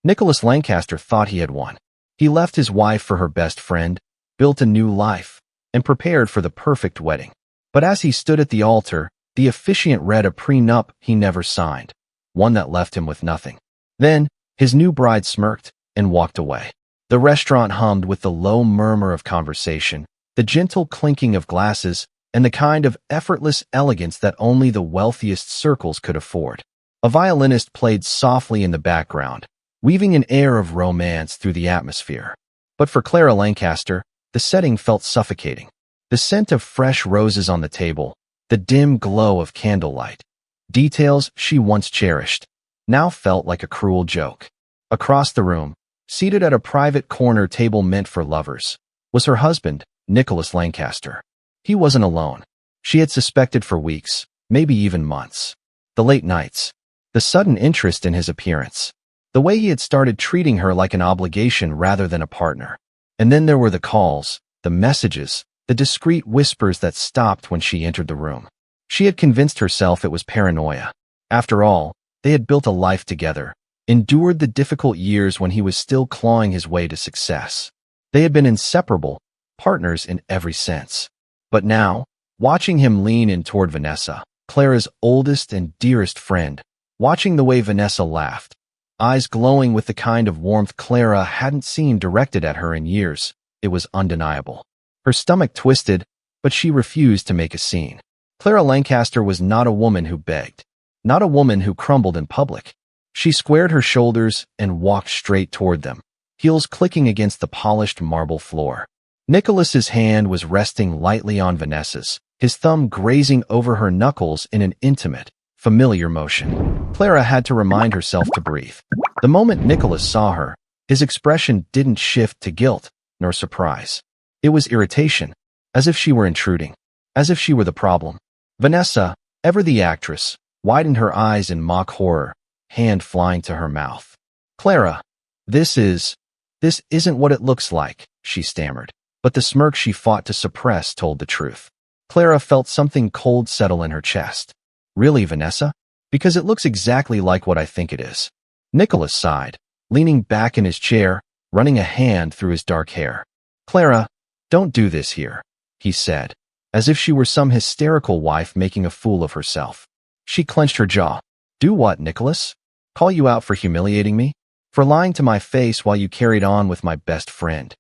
Nicholas Lancaster thought he had won. He left his wife for her best friend, built a new life, and prepared for the perfect wedding. But as he stood at the altar, the officiant read a prenup he never signed, one that left him with nothing. Then, his new bride smirked and walked away. The restaurant hummed with the low murmur of conversation, the gentle clinking of glasses, and the kind of effortless elegance that only the wealthiest circles could afford. A violinist played softly in the background, weaving an air of romance through the atmosphere. But for Clara Lancaster, the setting felt suffocating. The scent of fresh roses on the table, the dim glow of candlelight, details she once cherished, now felt like a cruel joke. Across the room, seated at a private corner table meant for lovers, was her husband, Nicholas Lancaster. He wasn't alone. She had suspected for weeks, maybe even months. The late nights, the sudden interest in his appearance, the way he had started treating her like an obligation rather than a partner. And then there were the calls, the messages, the discreet whispers that stopped when she entered the room. She had convinced herself it was paranoia. After all, they had built a life together, endured the difficult years when he was still clawing his way to success. They had been inseparable, partners in every sense. But now, watching him lean in toward Vanessa, Clara's oldest and dearest friend, watching the way Vanessa laughed, eyes glowing with the kind of warmth Clara hadn't seen directed at her in years, it was undeniable. Her stomach twisted, but she refused to make a scene. Clara Lancaster was not a woman who begged, not a woman who crumbled in public. She squared her shoulders and walked straight toward them, heels clicking against the polished marble floor. Nicholas's hand was resting lightly on Vanessa's, his thumb grazing over her knuckles in an intimate, familiar motion. Clara had to remind herself to breathe. The moment Nicholas saw her, his expression didn't shift to guilt nor surprise. It was irritation, as if she were intruding, as if she were the problem. Vanessa, ever the actress, widened her eyes in mock horror, hand flying to her mouth. Clara, this isn't what it looks like, she stammered. But the smirk she fought to suppress told the truth. Clara felt something cold settle in her chest. Really, Vanessa? Because it looks exactly like what I think it is. Nicholas sighed, leaning back in his chair, running a hand through his dark hair. Clara, don't do this here, he said, as if she were some hysterical wife making a fool of herself. She clenched her jaw. Do what, Nicholas? Call you out for humiliating me? For lying to my face while you carried on with my best friend?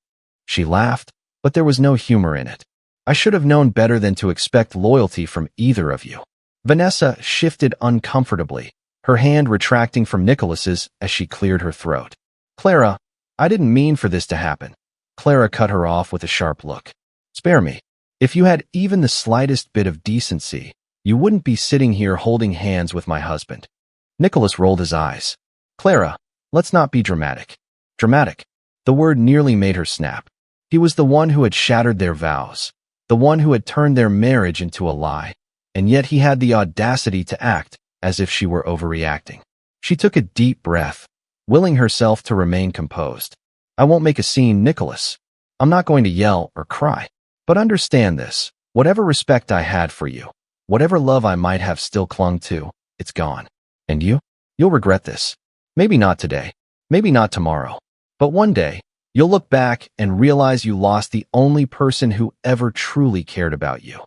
She laughed, but there was no humor in it. I should have known better than to expect loyalty from either of you. Vanessa shifted uncomfortably, her hand retracting from Nicholas's as she cleared her throat. Clara, I didn't mean for this to happen. Clara cut her off with a sharp look. Spare me. If you had even the slightest bit of decency, you wouldn't be sitting here holding hands with my husband. Nicholas rolled his eyes. Clara, let's not be dramatic. Dramatic. The word nearly made her snap. He was the one who had shattered their vows, the one who had turned their marriage into a lie, and yet he had the audacity to act as if she were overreacting. She took a deep breath, willing herself to remain composed. I won't make a scene, Nicholas. I'm not going to yell or cry. But understand this, whatever respect I had for you, whatever love I might have still clung to, it's gone. And you? You'll regret this. Maybe not today, maybe not tomorrow, but one day, you'll look back and realize you lost the only person who ever truly cared about you.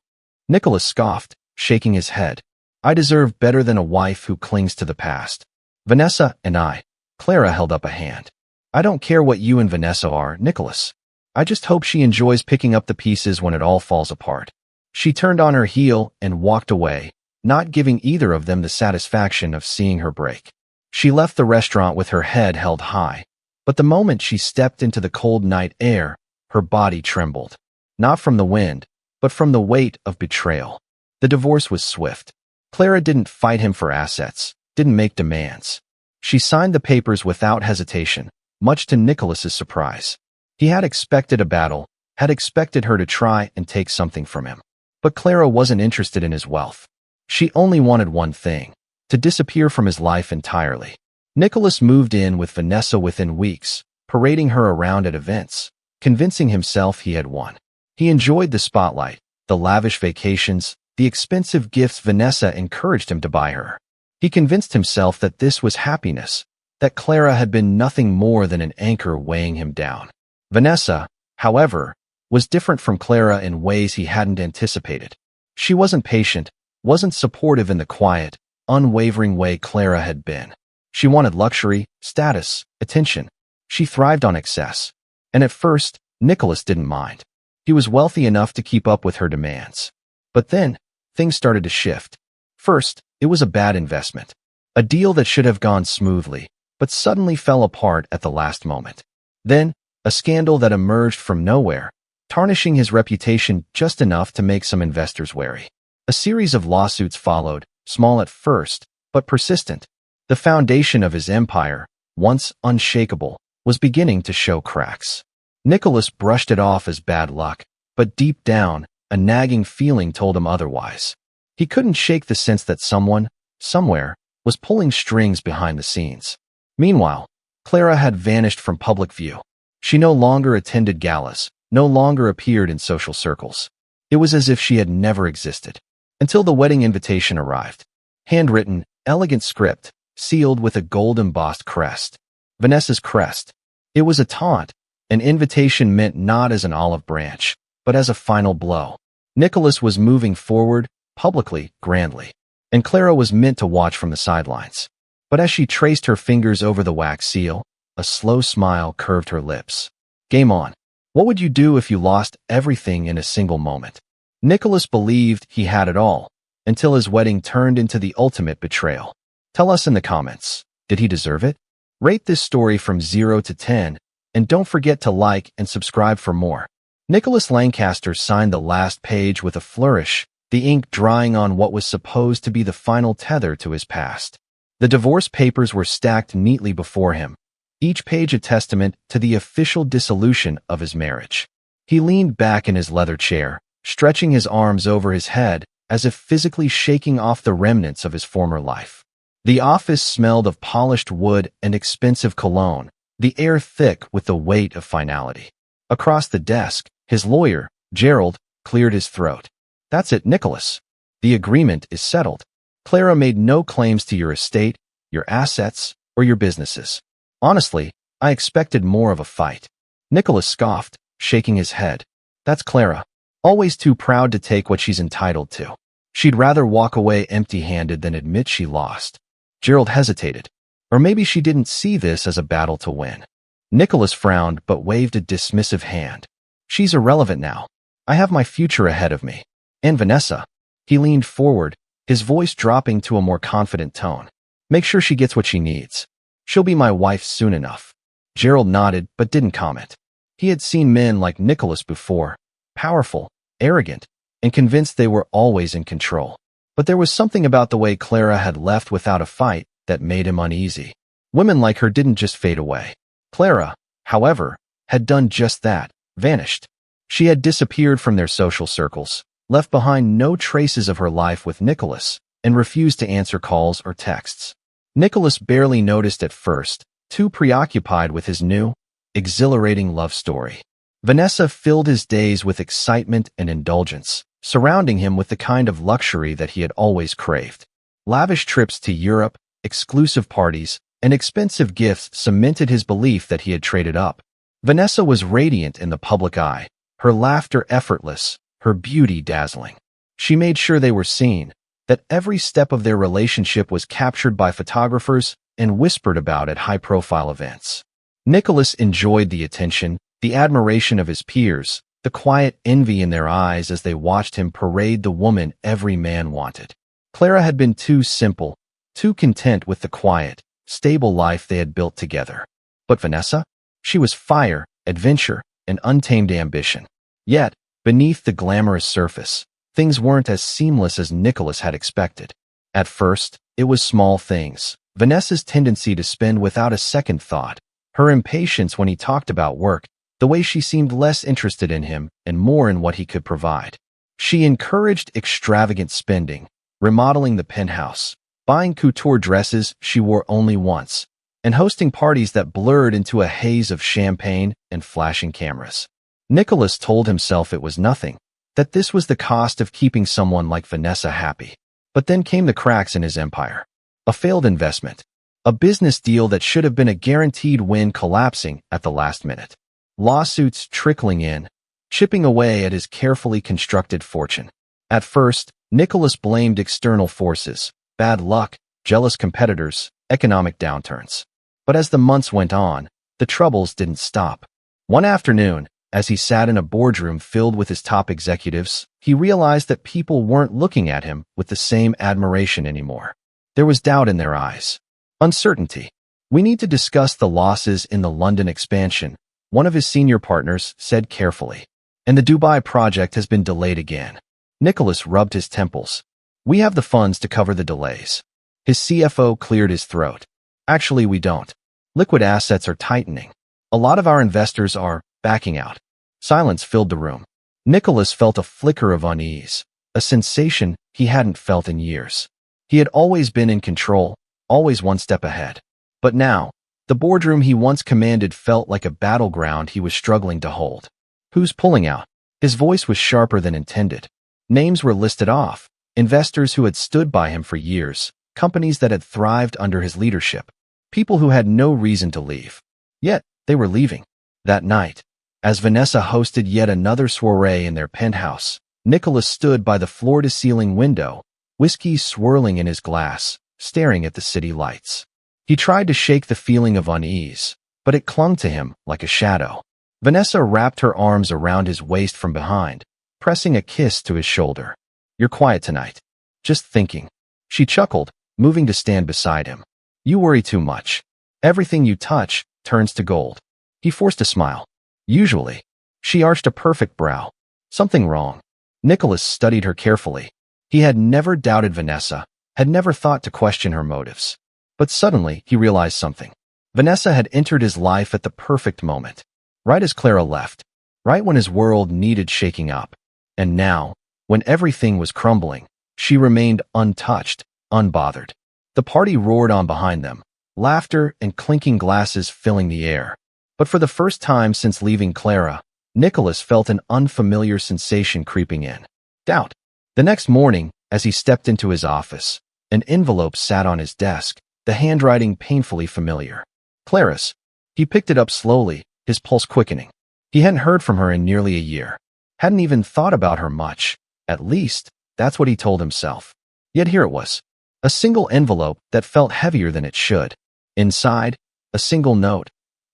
Nicholas scoffed, shaking his head. I deserve better than a wife who clings to the past. Vanessa and I. Clara held up a hand. I don't care what you and Vanessa are, Nicholas. I just hope she enjoys picking up the pieces when it all falls apart. She turned on her heel and walked away, not giving either of them the satisfaction of seeing her break. She left the restaurant with her head held high, but the moment she stepped into the cold night air, her body trembled. Not from the wind, but from the weight of betrayal. The divorce was swift. Clara didn't fight him for assets, didn't make demands. She signed the papers without hesitation, much to Nicholas's surprise. He had expected a battle, had expected her to try and take something from him. But Clara wasn't interested in his wealth. She only wanted one thing, to disappear from his life entirely. Nicholas moved in with Vanessa within weeks, parading her around at events, convincing himself he had won. He enjoyed the spotlight, the lavish vacations, the expensive gifts Vanessa encouraged him to buy her. He convinced himself that this was happiness, that Clara had been nothing more than an anchor weighing him down. Vanessa, however, was different from Clara in ways he hadn't anticipated. She wasn't patient, wasn't supportive in the quiet, unwavering way Clara had been. She wanted luxury, status, attention. She thrived on excess. And at first, Nicholas didn't mind. He was wealthy enough to keep up with her demands. But then, things started to shift. First, it was a bad investment. A deal that should have gone smoothly, but suddenly fell apart at the last moment. Then, a scandal that emerged from nowhere, tarnishing his reputation just enough to make some investors wary. A series of lawsuits followed, small at first, but persistent. The foundation of his empire, once unshakable, was beginning to show cracks. Nicholas brushed it off as bad luck, but deep down, a nagging feeling told him otherwise. He couldn't shake the sense that someone, somewhere, was pulling strings behind the scenes. Meanwhile, Clara had vanished from public view. She no longer attended galas, no longer appeared in social circles. It was as if she had never existed. Until the wedding invitation arrived. Handwritten, elegant script, sealed with a gold-embossed crest. Vanessa's crest. It was a taunt, an invitation meant not as an olive branch, but as a final blow. Nicholas was moving forward, publicly, grandly, and Clara was meant to watch from the sidelines. But as she traced her fingers over the wax seal, a slow smile curved her lips. Game on. What would you do if you lost everything in a single moment? Nicholas believed he had it all, until his wedding turned into the ultimate betrayal. Tell us in the comments, did he deserve it? Rate this story from 0 to 10, and don't forget to like and subscribe for more. Nicholas Lancaster signed the last page with a flourish, the ink drying on what was supposed to be the final tether to his past. The divorce papers were stacked neatly before him, each page a testament to the official dissolution of his marriage. He leaned back in his leather chair, stretching his arms over his head as if physically shaking off the remnants of his former life. The office smelled of polished wood and expensive cologne, the air thick with the weight of finality. Across the desk, his lawyer, Gerald, cleared his throat. That's it, Nicholas. The agreement is settled. Clara made no claims to your estate, your assets, or your businesses. Honestly, I expected more of a fight. Nicholas scoffed, shaking his head. That's Clara. Always too proud to take what she's entitled to. She'd rather walk away empty-handed than admit she lost. Gerald hesitated. Or maybe she didn't see this as a battle to win. Nicholas frowned but waved a dismissive hand. She's irrelevant now. I have my future ahead of me. And Vanessa. He leaned forward, his voice dropping to a more confident tone. Make sure she gets what she needs. She'll be my wife soon enough. Gerald nodded but didn't comment. He had seen men like Nicholas before, powerful, arrogant, and convinced they were always in control. But there was something about the way Clara had left without a fight that made him uneasy. Women like her didn't just fade away. Clara, however, had done just that, vanished. She had disappeared from their social circles, left behind no traces of her life with Nicholas, and refused to answer calls or texts. Nicholas barely noticed at first, too preoccupied with his new, exhilarating love story. Vanessa filled his days with excitement and indulgence, surrounding him with the kind of luxury that he had always craved. Lavish trips to Europe, exclusive parties, and expensive gifts cemented his belief that he had traded up. Vanessa was radiant in the public eye, her laughter effortless, her beauty dazzling. She made sure they were seen, that every step of their relationship was captured by photographers and whispered about at high-profile events. Nicholas enjoyed the attention, the admiration of his peers, the quiet envy in their eyes as they watched him parade the woman every man wanted. Clara had been too simple, too content with the quiet, stable life they had built together. But Vanessa? She was fire, adventure, and untamed ambition. Yet, beneath the glamorous surface, things weren't as seamless as Nicholas had expected. At first, it was small things. Vanessa's tendency to spend without a second thought, her impatience when he talked about work, the way she seemed less interested in him and more in what he could provide. She encouraged extravagant spending, remodeling the penthouse, buying couture dresses she wore only once, and hosting parties that blurred into a haze of champagne and flashing cameras. Nicholas told himself it was nothing, that this was the cost of keeping someone like Vanessa happy. But then came the cracks in his empire. A failed investment, A business deal that should have been a guaranteed win collapsing at the last minute. Lawsuits trickling in, chipping away at his carefully constructed fortune. At first, Nicholas blamed external forces, bad luck, jealous competitors, economic downturns. But as the months went on, the troubles didn't stop. One afternoon, as he sat in a boardroom filled with his top executives, he realized that people weren't looking at him with the same admiration anymore. There was doubt in their eyes. Uncertainty. "We need to discuss the losses in the London expansion," one of his senior partners said carefully. "And the Dubai project has been delayed again." Nicholas rubbed his temples. "We have the funds to cover the delays." His CFO cleared his throat. "Actually, we don't. Liquid assets are tightening. A lot of our investors are backing out." Silence filled the room. Nicholas felt a flicker of unease, a sensation he hadn't felt in years. He had always been in control, always one step ahead. But now, the boardroom he once commanded felt like a battleground he was struggling to hold. "Who's pulling out?" His voice was sharper than intended. Names were listed off, investors who had stood by him for years, companies that had thrived under his leadership, people who had no reason to leave. Yet, they were leaving. That night, as Vanessa hosted yet another soiree in their penthouse, Nicholas stood by the floor-to-ceiling window, whiskey swirling in his glass, staring at the city lights. He tried to shake the feeling of unease, but it clung to him like a shadow. Vanessa wrapped her arms around his waist from behind, pressing a kiss to his shoulder. "You're quiet tonight. Just thinking." She chuckled, moving to stand beside him. "You worry too much. Everything you touch turns to gold." He forced a smile. "Usually." She arched a perfect brow. "Something wrong?" Nicholas studied her carefully. He had never doubted Vanessa, had never thought to question her motives. But suddenly, he realized something. Vanessa had entered his life at the perfect moment. Right as Clara left. Right when his world needed shaking up. And now, when everything was crumbling, she remained untouched, unbothered. The party roared on behind them, laughter and clinking glasses filling the air. But for the first time since leaving Clara, Nicholas felt an unfamiliar sensation creeping in. Doubt. The next morning, as he stepped into his office, an envelope sat on his desk, the handwriting painfully familiar. Clara's. He picked it up slowly, his pulse quickening. He hadn't heard from her in nearly a year. Hadn't even thought about her much. At least, that's what he told himself. Yet here it was. A single envelope that felt heavier than it should. Inside, a single note.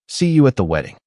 "See you at the wedding."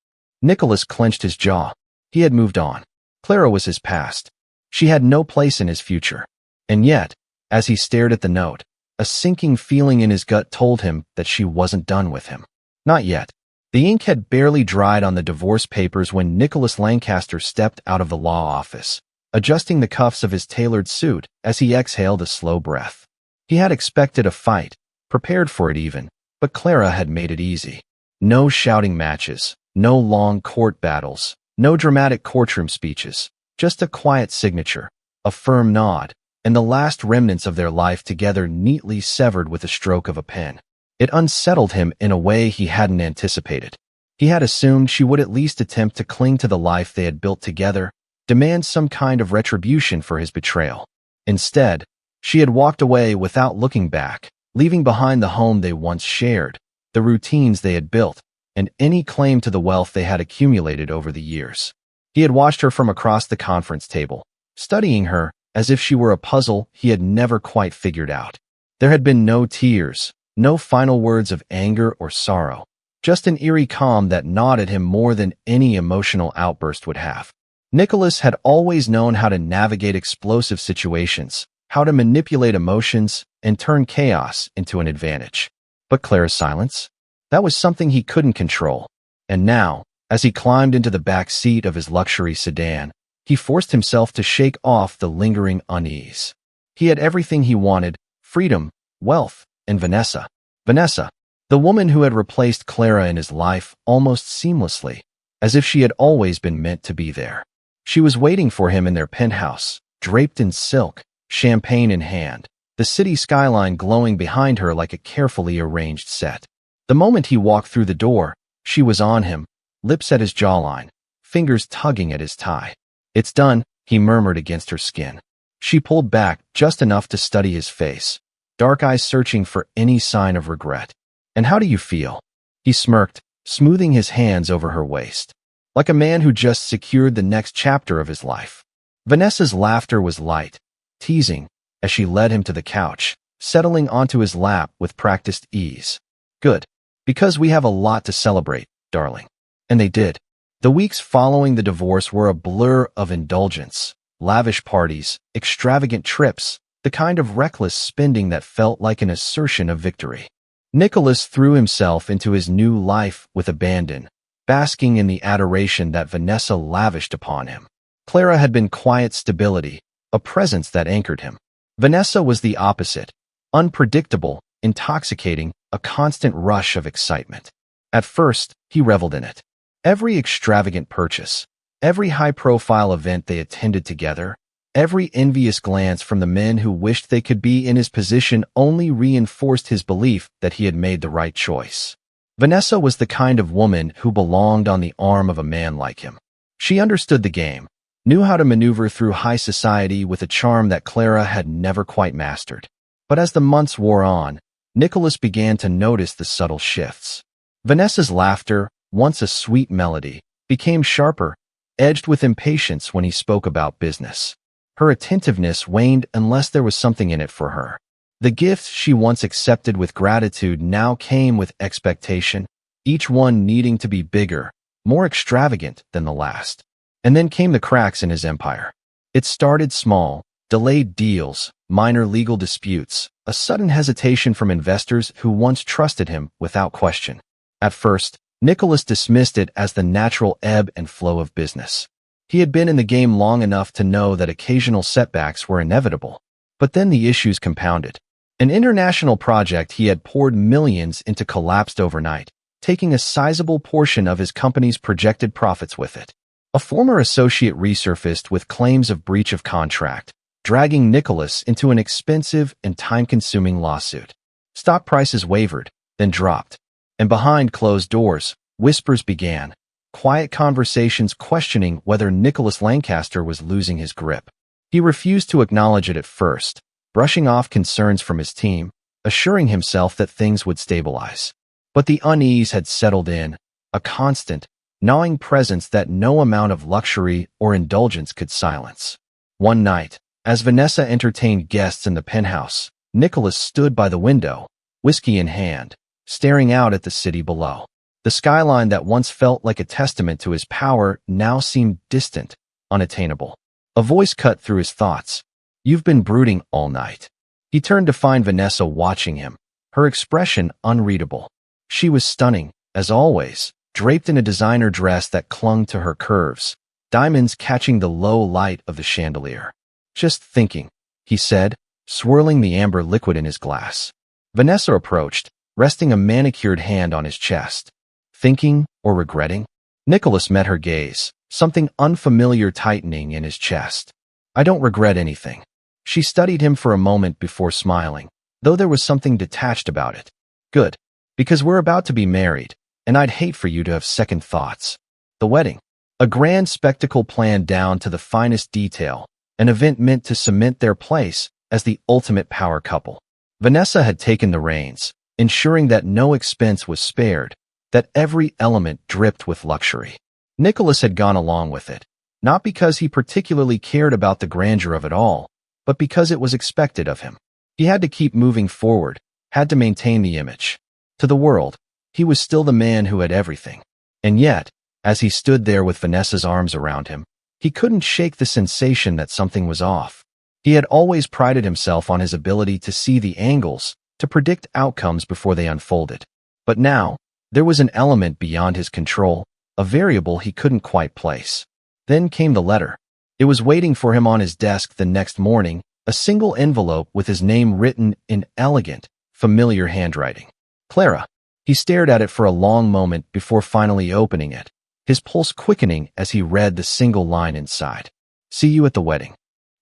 Nicholas clenched his jaw. He had moved on. Clara was his past. She had no place in his future. And yet, as he stared at the note, a sinking feeling in his gut told him that she wasn't done with him. Not yet. The ink had barely dried on the divorce papers when Nicholas Lancaster stepped out of the law office, adjusting the cuffs of his tailored suit as he exhaled a slow breath. He had expected a fight, prepared for it even, but Clara had made it easy. No shouting matches, no long court battles, no dramatic courtroom speeches, just a quiet signature, a firm nod, and the last remnants of their life together neatly severed with a stroke of a pen. It unsettled him in a way he hadn't anticipated. He had assumed she would at least attempt to cling to the life they had built together, demand some kind of retribution for his betrayal. Instead, she had walked away without looking back, leaving behind the home they once shared, the routines they had built, and any claim to the wealth they had accumulated over the years. He had watched her from across the conference table, studying her as if she were a puzzle he had never quite figured out. There had been no tears, no final words of anger or sorrow, just an eerie calm that gnawed at him more than any emotional outburst would have. Nicholas had always known how to navigate explosive situations, how to manipulate emotions and turn chaos into an advantage. But Clara's silence? That was something he couldn't control. And now, as he climbed into the back seat of his luxury sedan, he forced himself to shake off the lingering unease. He had everything he wanted: freedom, wealth, and Vanessa. Vanessa, the woman who had replaced Clara in his life almost seamlessly, as if she had always been meant to be there. She was waiting for him in their penthouse, draped in silk, champagne in hand, the city skyline glowing behind her like a carefully arranged set. The moment he walked through the door, she was on him, lips at his jawline, fingers tugging at his tie. "It's done," he murmured against her skin. She pulled back just enough to study his face, dark eyes searching for any sign of regret. And how do you feel? He smirked, smoothing his hands over her waist, like a man who just secured the next chapter of his life. Vanessa's laughter was light, teasing, as she led him to the couch, settling onto his lap with practiced ease. Good. Because we have a lot to celebrate, darling. And they did. The weeks following the divorce were a blur of indulgence, lavish parties, extravagant trips, the kind of reckless spending that felt like an assertion of victory. Nicholas threw himself into his new life with abandon, basking in the adoration that Vanessa lavished upon him. Clara had been quiet stability, a presence that anchored him. Vanessa was the opposite, unpredictable, intoxicating, a constant rush of excitement. At first, he reveled in it. Every extravagant purchase, every high-profile event they attended together, every envious glance from the men who wished they could be in his position only reinforced his belief that he had made the right choice. Vanessa was the kind of woman who belonged on the arm of a man like him. She understood the game, knew how to maneuver through high society with a charm that Clara had never quite mastered. But as the months wore on, Nicholas began to notice the subtle shifts. Vanessa's laughter, once a sweet melody, became sharper, edged with impatience when he spoke about business. Her attentiveness waned unless there was something in it for her. The gifts she once accepted with gratitude now came with expectation, each one needing to be bigger, more extravagant than the last. And then came the cracks in his empire. It started small, delayed deals, minor legal disputes, a sudden hesitation from investors who once trusted him without question. At first, Nicholas dismissed it as the natural ebb and flow of business. He had been in the game long enough to know that occasional setbacks were inevitable. But then the issues compounded. An international project he had poured millions into collapsed overnight, taking a sizable portion of his company's projected profits with it. A former associate resurfaced with claims of breach of contract, dragging Nicholas into an expensive and time-consuming lawsuit. Stock prices wavered, then dropped. And behind closed doors, whispers began. Quiet conversations questioning whether Nicholas Lancaster was losing his grip. He refused to acknowledge it at first, brushing off concerns from his team, assuring himself that things would stabilize. But the unease had settled in, a constant, gnawing presence that no amount of luxury or indulgence could silence. One night, as Vanessa entertained guests in the penthouse, Nicholas stood by the window, whiskey in hand, staring out at the city below. The skyline that once felt like a testament to his power now seemed distant, unattainable. A voice cut through his thoughts. "You've been brooding all night." He turned to find Vanessa watching him, her expression unreadable. She was stunning, as always, draped in a designer dress that clung to her curves, diamonds catching the low light of the chandelier. "Just thinking," he said, swirling the amber liquid in his glass. Vanessa approached, resting a manicured hand on his chest. Thinking or regretting? Nicholas met her gaze, something unfamiliar tightening in his chest. "I don't regret anything." She studied him for a moment before smiling, though there was something detached about it. "Good, because we're about to be married, and I'd hate for you to have second thoughts." The wedding. A grand spectacle planned down to the finest detail, an event meant to cement their place as the ultimate power couple. Vanessa had taken the reins, ensuring that no expense was spared, that every element dripped with luxury. Nicholas had gone along with it, not because he particularly cared about the grandeur of it all, but because it was expected of him. He had to keep moving forward, had to maintain the image. To the world, he was still the man who had everything. And yet, as he stood there with Vanessa's arms around him, he couldn't shake the sensation that something was off. He had always prided himself on his ability to see the angles, to predict outcomes before they unfolded. But now, there was an element beyond his control, a variable he couldn't quite place. Then came the letter. It was waiting for him on his desk the next morning, a single envelope with his name written in elegant, familiar handwriting. "Clara." He stared at it for a long moment before finally opening it, his pulse quickening as he read the single line inside. "See you at the wedding."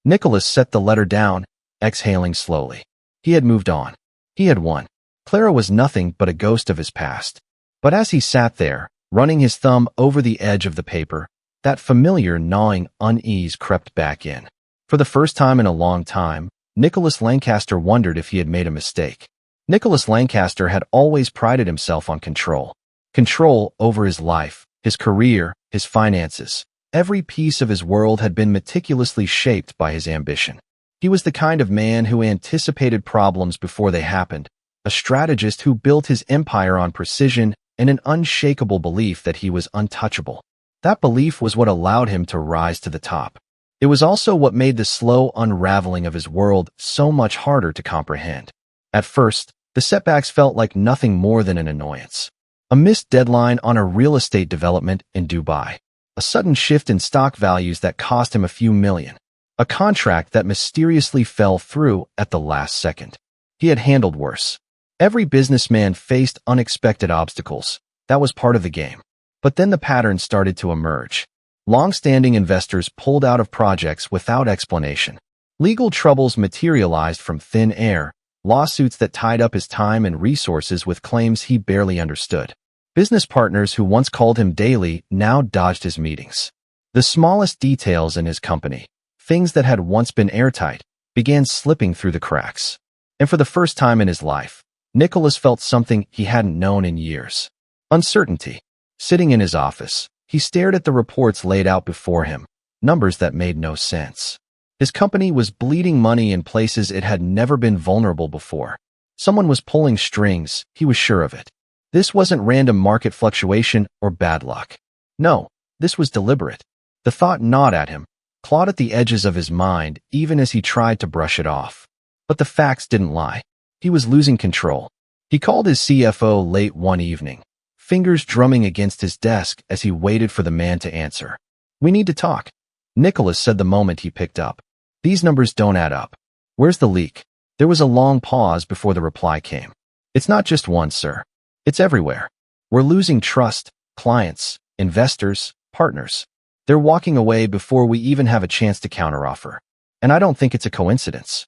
Nicholas set the letter down, exhaling slowly. He had moved on. He had won. Clara was nothing but a ghost of his past. But as he sat there, running his thumb over the edge of the paper, that familiar gnawing unease crept back in. For the first time in a long time, Nicholas Lancaster wondered if he had made a mistake. Nicholas Lancaster had always prided himself on control. Control over his life, his career, his finances. Every piece of his world had been meticulously shaped by his ambition. He was the kind of man who anticipated problems before they happened, a strategist who built his empire on precision and an unshakable belief that he was untouchable. That belief was what allowed him to rise to the top. It was also what made the slow unraveling of his world so much harder to comprehend. At first, the setbacks felt like nothing more than an annoyance. A missed deadline on a real estate development in Dubai. A sudden shift in stock values that cost him a few million. A contract that mysteriously fell through at the last second. He had handled worse. Every businessman faced unexpected obstacles. That was part of the game. But then the pattern started to emerge. Long-standing investors pulled out of projects without explanation. Legal troubles materialized from thin air, lawsuits that tied up his time and resources with claims he barely understood. Business partners who once called him daily now dodged his meetings. The smallest details in his company, things that had once been airtight, began slipping through the cracks. And for the first time in his life, Nicholas felt something he hadn't known in years. Uncertainty. Sitting in his office, he stared at the reports laid out before him, numbers that made no sense. His company was bleeding money in places it had never been vulnerable before. Someone was pulling strings, he was sure of it. This wasn't random market fluctuation or bad luck. No, this was deliberate. The thought gnawed at him, clawed at the edges of his mind even as he tried to brush it off. But the facts didn't lie. He was losing control. He called his CFO late one evening, fingers drumming against his desk as he waited for the man to answer. "We need to talk," Nicholas said the moment he picked up. "These numbers don't add up. Where's the leak?" There was a long pause before the reply came. "It's not just one, sir. It's everywhere. We're losing trust, clients, investors, partners. They're walking away before we even have a chance to counteroffer. And I don't think it's a coincidence."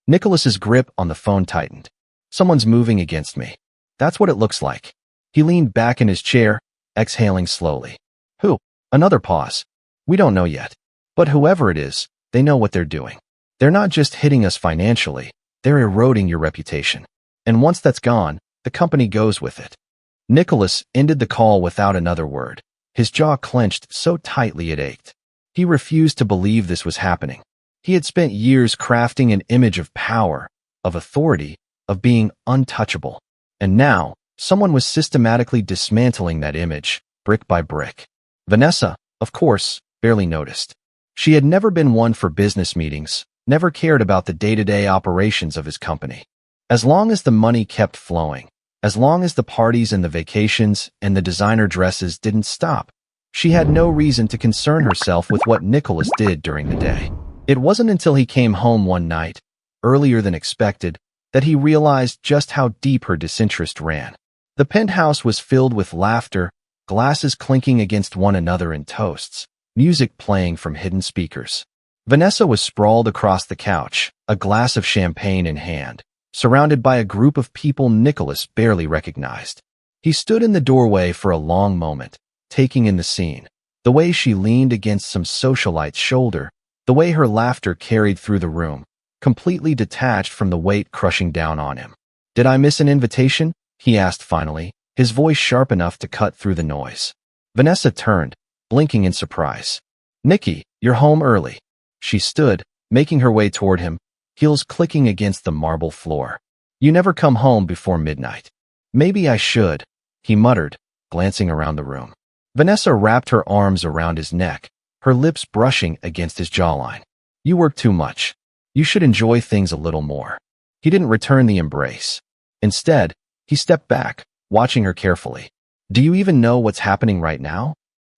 Nicholas's grip on the phone tightened. "Someone's moving against me. That's what it looks like." He leaned back in his chair, exhaling slowly. "Who?" Another pause. "We don't know yet. But whoever it is, they know what they're doing. They're not just hitting us financially, they're eroding your reputation. And once that's gone, the company goes with it." Nicholas ended the call without another word. His jaw clenched so tightly it ached. He refused to believe this was happening. He had spent years crafting an image of power, of authority, of being untouchable. And now, someone was systematically dismantling that image, brick by brick. Vanessa, of course, barely noticed. She had never been one for business meetings, never cared about the day-to-day operations of his company. As long as the money kept flowing, as long as the parties and the vacations and the designer dresses didn't stop, she had no reason to concern herself with what Nicholas did during the day. It wasn't until he came home one night, earlier than expected, that he realized just how deep her disinterest ran. The penthouse was filled with laughter, glasses clinking against one another in toasts, music playing from hidden speakers. Vanessa was sprawled across the couch, a glass of champagne in hand, surrounded by a group of people Nicholas barely recognized. He stood in the doorway for a long moment, taking in the scene, the way she leaned against some socialite's shoulder, the way her laughter carried through the room, completely detached from the weight crushing down on him. "Did I miss an invitation?" he asked finally, his voice sharp enough to cut through the noise. Vanessa turned, blinking in surprise. "Nicky, you're home early." She stood, making her way toward him, heels clicking against the marble floor. "You never come home before midnight." "Maybe I should," he muttered, glancing around the room. Vanessa wrapped her arms around his neck, her lips brushing against his jawline. "You work too much. You should enjoy things a little more." He didn't return the embrace. Instead, he stepped back, watching her carefully. "Do you even know what's happening right now?"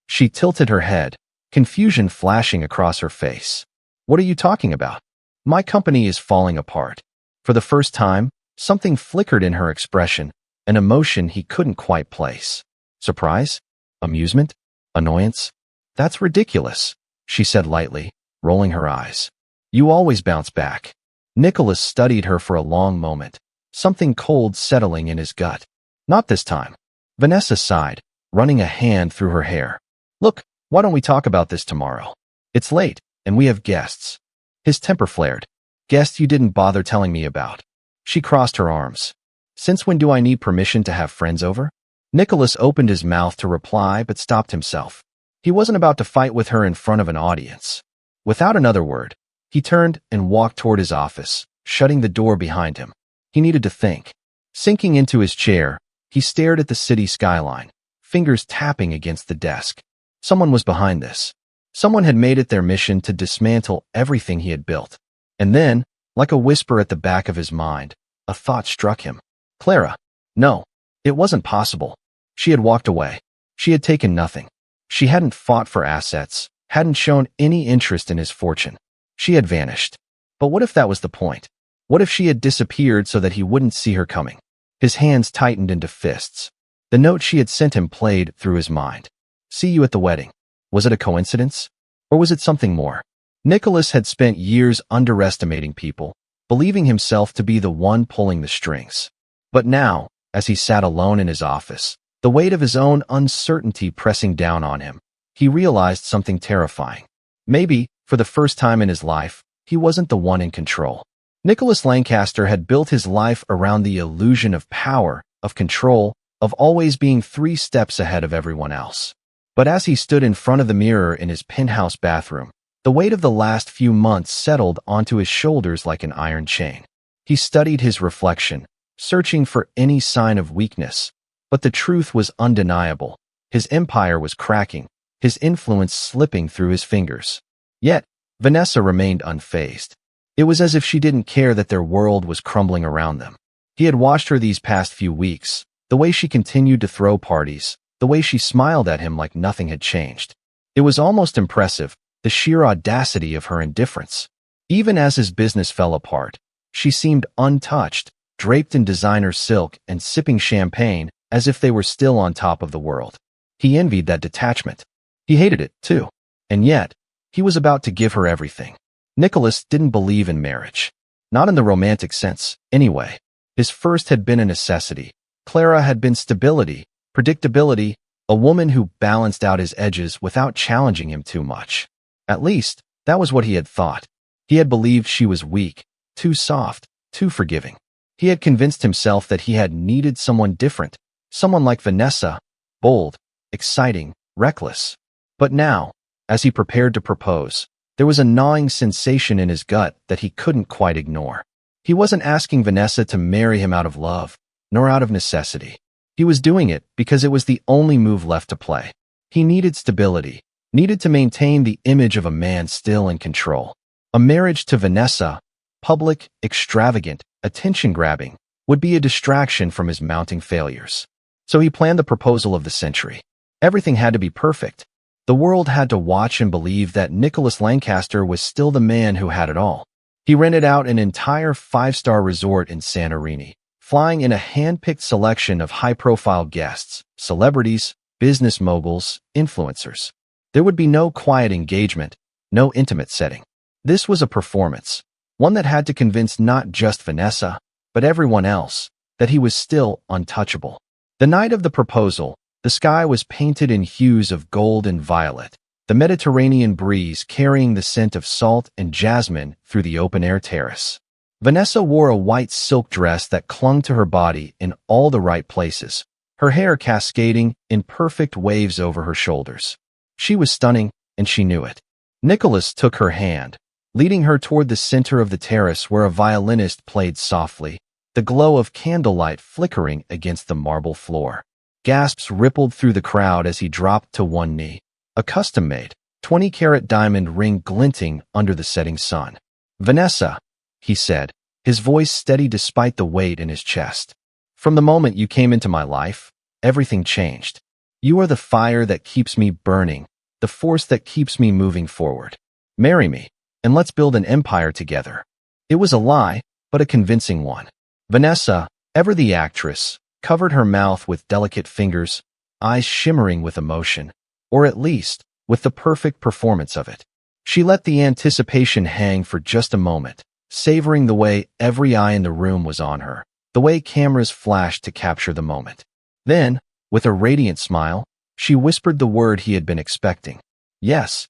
She tilted her head, confusion flashing across her face. "What are you talking about?" "My company is falling apart." For the first time, something flickered in her expression, an emotion he couldn't quite place. Surprise? Amusement? Annoyance? "That's ridiculous," she said lightly, rolling her eyes. "You always bounce back." Nicholas studied her for a long moment, something cold settling in his gut. "Not this time." Vanessa sighed, running a hand through her hair. "Look, why don't we talk about this tomorrow? It's late, and we have guests." His temper flared. "Guests you didn't bother telling me about." She crossed her arms. Since when do I need permission to have friends over? Nicholas opened his mouth to reply but stopped himself. He wasn't about to fight with her in front of an audience. Without another word, he turned and walked toward his office, shutting the door behind him. He needed to think. Sinking into his chair, he stared at the city skyline, fingers tapping against the desk. Someone was behind this. Someone had made it their mission to dismantle everything he had built. And then, like a whisper at the back of his mind, a thought struck him. Clara. No, it wasn't possible. She had walked away. She had taken nothing. She hadn't fought for assets, hadn't shown any interest in his fortune. She had vanished. But what if that was the point? What if she had disappeared so that he wouldn't see her coming? His hands tightened into fists. The note she had sent him played through his mind. See you at the wedding. Was it a coincidence? Or was it something more? Nicholas had spent years underestimating people, believing himself to be the one pulling the strings. But now, as he sat alone in his office, the weight of his own uncertainty pressing down on him, he realized something terrifying. Maybe, for the first time in his life, he wasn't the one in control. Nicholas Lancaster had built his life around the illusion of power, of control, of always being 3 steps ahead of everyone else. But as he stood in front of the mirror in his penthouse bathroom, the weight of the last few months settled onto his shoulders like an iron chain. He studied his reflection, searching for any sign of weakness. But the truth was undeniable. His empire was cracking, his influence slipping through his fingers. Yet, Vanessa remained unfazed. It was as if she didn't care that their world was crumbling around them. He had watched her these past few weeks, the way she continued to throw parties, the way she smiled at him like nothing had changed. It was almost impressive, the sheer audacity of her indifference. Even as his business fell apart, she seemed untouched, draped in designer silk and sipping champagne as if they were still on top of the world. He envied that detachment. He hated it, too. And yet, he was about to give her everything. Nicholas didn't believe in marriage. Not in the romantic sense, anyway. His first had been a necessity. Clara had been stability, predictability, a woman who balanced out his edges without challenging him too much. At least, that was what he had thought. He had believed she was weak, too soft, too forgiving. He had convinced himself that he had needed someone different, someone like Vanessa, bold, exciting, reckless. But now, as he prepared to propose, there was a gnawing sensation in his gut that he couldn't quite ignore. He wasn't asking Vanessa to marry him out of love, nor out of necessity. He was doing it because it was the only move left to play. He needed stability, needed to maintain the image of a man still in control. A marriage to Vanessa, public, extravagant, attention-grabbing, would be a distraction from his mounting failures. So he planned the proposal of the century. Everything had to be perfect. The world had to watch and believe that Nicholas Lancaster was still the man who had it all. He rented out an entire 5-star resort in Santorini, flying in a hand-picked selection of high-profile guests, celebrities, business moguls, influencers. There would be no quiet engagement, no intimate setting. This was a performance, one that had to convince not just Vanessa, but everyone else, that he was still untouchable. The night of the proposal, the sky was painted in hues of gold and violet, the Mediterranean breeze carrying the scent of salt and jasmine through the open-air terrace. Vanessa wore a white silk dress that clung to her body in all the right places, her hair cascading in perfect waves over her shoulders. She was stunning, and she knew it. Nicholas took her hand, leading her toward the center of the terrace where a violinist played softly, the glow of candlelight flickering against the marble floor. Gasps rippled through the crowd as he dropped to one knee, a custom-made, 20-carat diamond ring glinting under the setting sun. "Vanessa," he said, his voice steady despite the weight in his chest. "From the moment you came into my life, everything changed. You are the fire that keeps me burning, the force that keeps me moving forward. Marry me, and let's build an empire together." It was a lie, but a convincing one. Vanessa, ever the actress, covered her mouth with delicate fingers, eyes shimmering with emotion, or at least, with the perfect performance of it. She let the anticipation hang for just a moment, savoring the way every eye in the room was on her, the way cameras flashed to capture the moment. Then, with a radiant smile, she whispered the word he had been expecting. Yes.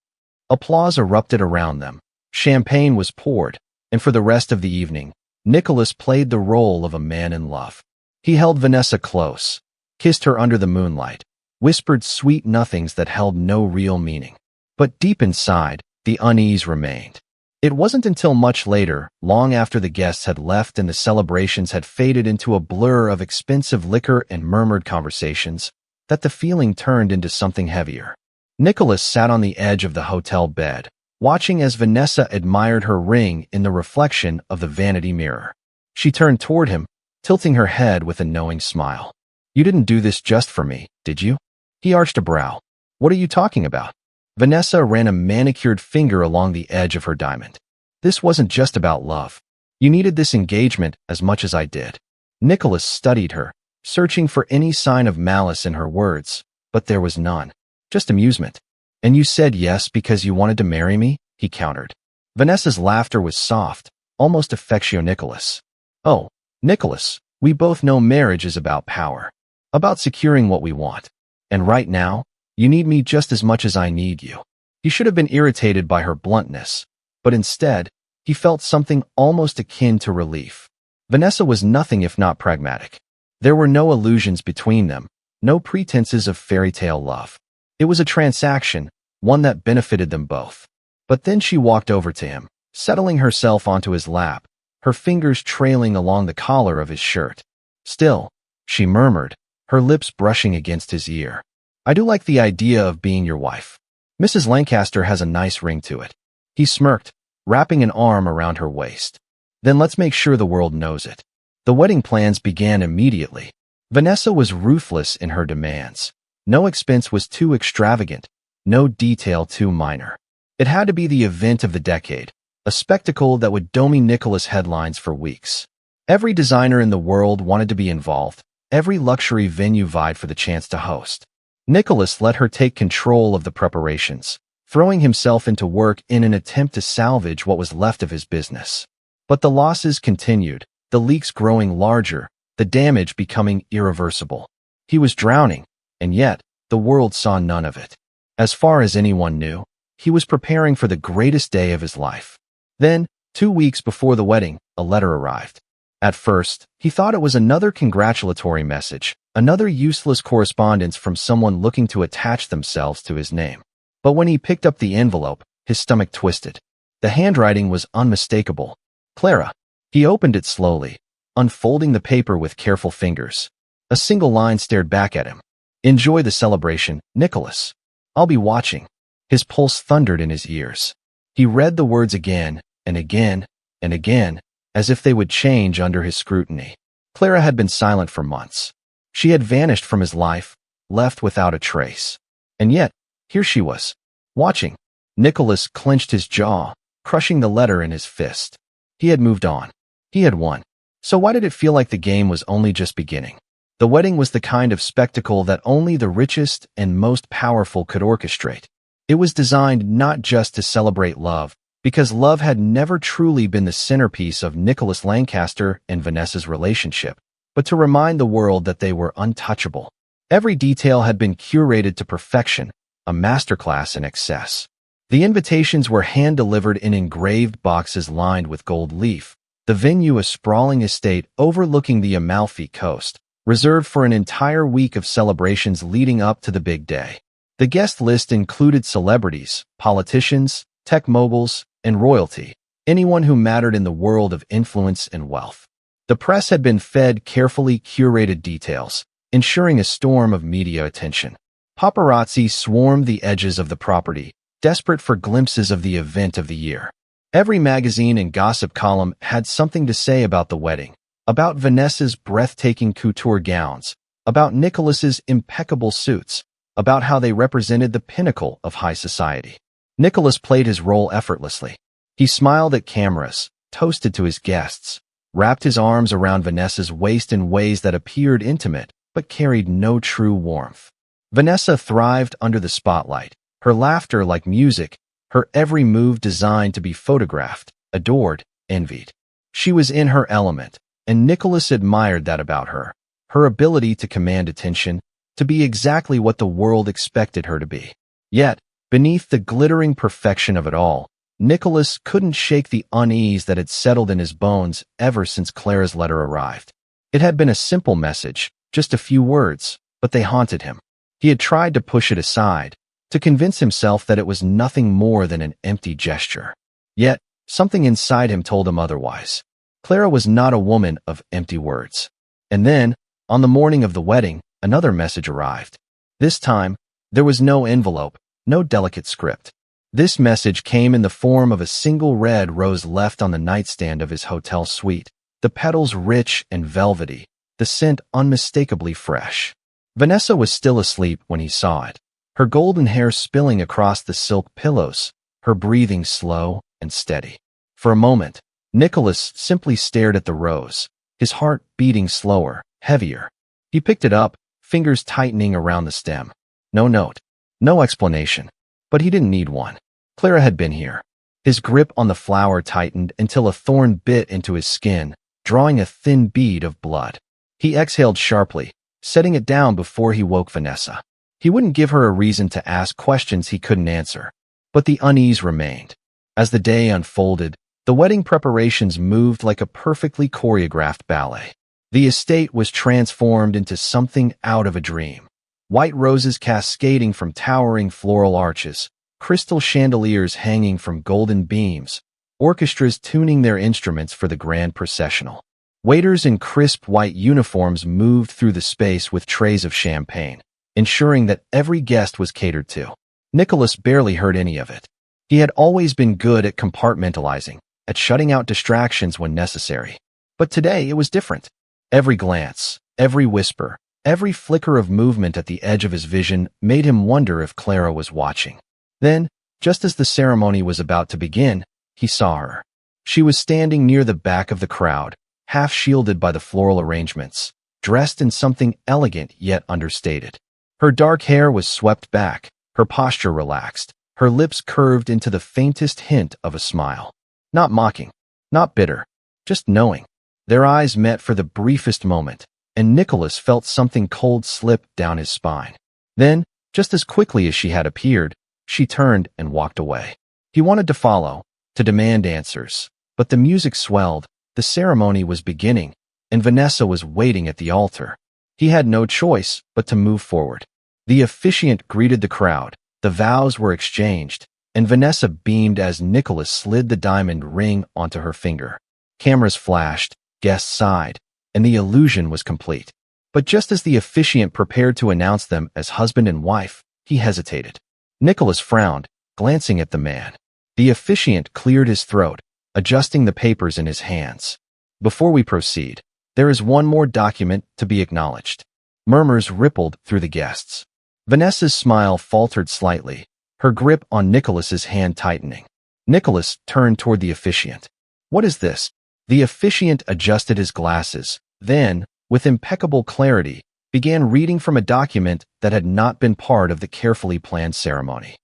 Applause erupted around them. Champagne was poured, and for the rest of the evening, Nicholas played the role of a man in love. He held Vanessa close, kissed her under the moonlight, whispered sweet nothings that held no real meaning. But deep inside, the unease remained. It wasn't until much later, long after the guests had left and the celebrations had faded into a blur of expensive liquor and murmured conversations, that the feeling turned into something heavier. Nicholas sat on the edge of the hotel bed, watching as Vanessa admired her ring in the reflection of the vanity mirror. She turned toward him, tilting her head with a knowing smile. "You didn't do this just for me, did you?" He arched a brow. "What are you talking about?" Vanessa ran a manicured finger along the edge of her diamond. "This wasn't just about love. You needed this engagement as much as I did." Nicholas studied her, searching for any sign of malice in her words, but there was none. Just amusement. "And you said yes because you wanted to marry me?" he countered. Vanessa's laughter was soft, almost affectio Nicholas. "Oh, Nicholas, we both know marriage is about power, about securing what we want. And right now, you need me just as much as I need you." He should have been irritated by her bluntness, but instead, he felt something almost akin to relief. Vanessa was nothing if not pragmatic. There were no illusions between them, no pretenses of fairy tale love. It was a transaction, one that benefited them both. But then she walked over to him, settling herself onto his lap, her fingers trailing along the collar of his shirt. "Still," she murmured, her lips brushing against his ear, "I do like the idea of being your wife. Mrs. Lancaster has a nice ring to it." He smirked, wrapping an arm around her waist. "Then let's make sure the world knows it." The wedding plans began immediately. Vanessa was ruthless in her demands. No expense was too extravagant, no detail too minor. It had to be the event of the decade, a spectacle that would dominate Nicholas headlines for weeks. Every designer in the world wanted to be involved. Every luxury venue vied for the chance to host. Nicholas let her take control of the preparations, throwing himself into work in an attempt to salvage what was left of his business. But the losses continued, the leaks growing larger, the damage becoming irreversible. He was drowning, and yet, the world saw none of it. As far as anyone knew, he was preparing for the greatest day of his life. Then, 2 weeks before the wedding, a letter arrived. At first, he thought it was another congratulatory message, another useless correspondence from someone looking to attach themselves to his name. But when he picked up the envelope, his stomach twisted. The handwriting was unmistakable. "Clara." He opened it slowly, unfolding the paper with careful fingers. A single line stared back at him. "Enjoy the celebration, Nicholas. I'll be watching." His pulse thundered in his ears. He read the words again, and again, and again, as if they would change under his scrutiny. Clara had been silent for months. She had vanished from his life, left without a trace. And yet, here she was, watching. Nicholas clenched his jaw, crushing the letter in his fist. He had moved on. He had won. So why did it feel like the game was only just beginning? The wedding was the kind of spectacle that only the richest and most powerful could orchestrate. It was designed not just to celebrate love, because love had never truly been the centerpiece of Nicholas Lancaster and Vanessa's relationship, but to remind the world that they were untouchable. Every detail had been curated to perfection, a masterclass in excess. The invitations were hand-delivered in engraved boxes lined with gold leaf, the venue a sprawling estate overlooking the Amalfi Coast, reserved for an entire week of celebrations leading up to the big day. The guest list included celebrities, politicians, tech moguls, and royalty, anyone who mattered in the world of influence and wealth. The press had been fed carefully curated details, ensuring a storm of media attention. Paparazzi swarmed the edges of the property, desperate for glimpses of the event of the year. Every magazine and gossip column had something to say about the wedding, about Vanessa's breathtaking couture gowns, about Nicholas's impeccable suits, about how they represented the pinnacle of high society. Nicholas played his role effortlessly. He smiled at cameras, toasted to his guests, wrapped his arms around Vanessa's waist in ways that appeared intimate but carried no true warmth. Vanessa thrived under the spotlight, her laughter like music, her every move designed to be photographed, adored, envied. She was in her element, and Nicholas admired that about her, her ability to command attention, to be exactly what the world expected her to be. Yet, beneath the glittering perfection of it all, Nicholas couldn't shake the unease that had settled in his bones ever since Clara's letter arrived. It had been a simple message, just a few words, but they haunted him. He had tried to push it aside, to convince himself that it was nothing more than an empty gesture. Yet, something inside him told him otherwise. Clara was not a woman of empty words. And then, on the morning of the wedding, another message arrived. This time, there was no envelope, no delicate script. This message came in the form of a single red rose left on the nightstand of his hotel suite, the petals rich and velvety, the scent unmistakably fresh. Vanessa was still asleep when he saw it, her golden hair spilling across the silk pillows, her breathing slow and steady. For a moment, Nicholas simply stared at the rose, his heart beating slower, heavier. He picked it up, fingers tightening around the stem. No note, no explanation. But he didn't need one. Clara had been here. His grip on the flower tightened until a thorn bit into his skin, drawing a thin bead of blood. He exhaled sharply, setting it down before he woke Vanessa. He wouldn't give her a reason to ask questions he couldn't answer. But the unease remained. As the day unfolded, the wedding preparations moved like a perfectly choreographed ballet. The estate was transformed into something out of a dream. White roses cascading from towering floral arches, crystal chandeliers hanging from golden beams, orchestras tuning their instruments for the grand processional. Waiters in crisp white uniforms moved through the space with trays of champagne, ensuring that every guest was catered to. Nicholas barely heard any of it. He had always been good at compartmentalizing, at shutting out distractions when necessary. But today it was different. Every glance, every whisper, every flicker of movement at the edge of his vision made him wonder if Clara was watching. Then, just as the ceremony was about to begin, he saw her. She was standing near the back of the crowd, half shielded by the floral arrangements, dressed in something elegant yet understated. Her dark hair was swept back, her posture relaxed, her lips curved into the faintest hint of a smile. Not mocking, not bitter, just knowing. Their eyes met for the briefest moment, and Nicholas felt something cold slip down his spine. Then, just as quickly as she had appeared, she turned and walked away. He wanted to follow, to demand answers, but the music swelled, the ceremony was beginning, and Vanessa was waiting at the altar. He had no choice but to move forward. The officiant greeted the crowd, the vows were exchanged, and Vanessa beamed as Nicholas slid the diamond ring onto her finger. Cameras flashed, guests sighed, and the illusion was complete. But just as the officiant prepared to announce them as husband and wife, he hesitated. Nicholas frowned, glancing at the man. The officiant cleared his throat, adjusting the papers in his hands. Before we proceed, there is one more document to be acknowledged. Murmurs rippled through the guests. Vanessa's smile faltered slightly, her grip on Nicholas's hand tightening. Nicholas turned toward the officiant. What is this? The officiant adjusted his glasses, then, with impeccable clarity, began reading from a document that had not been part of the carefully planned ceremony.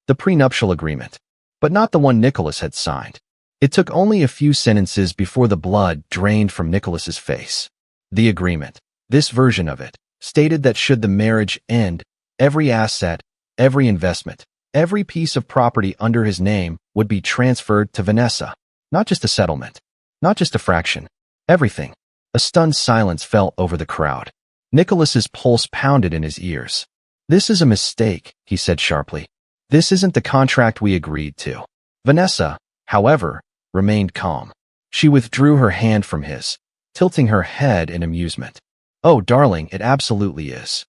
The prenuptial agreement, but not the one Nicholas had signed. It took only a few sentences before the blood drained from Nicholas's face. The agreement, this version of it, stated that should the marriage end, every asset, every investment, every piece of property under his name would be transferred to Vanessa. Not just a settlement, not just a fraction, everything. A stunned silence fell over the crowd. Nicholas's pulse pounded in his ears. This is a mistake, he said sharply. This isn't the contract we agreed to. Vanessa, however, remained calm. She withdrew her hand from his, tilting her head in amusement. Oh, darling, it absolutely is.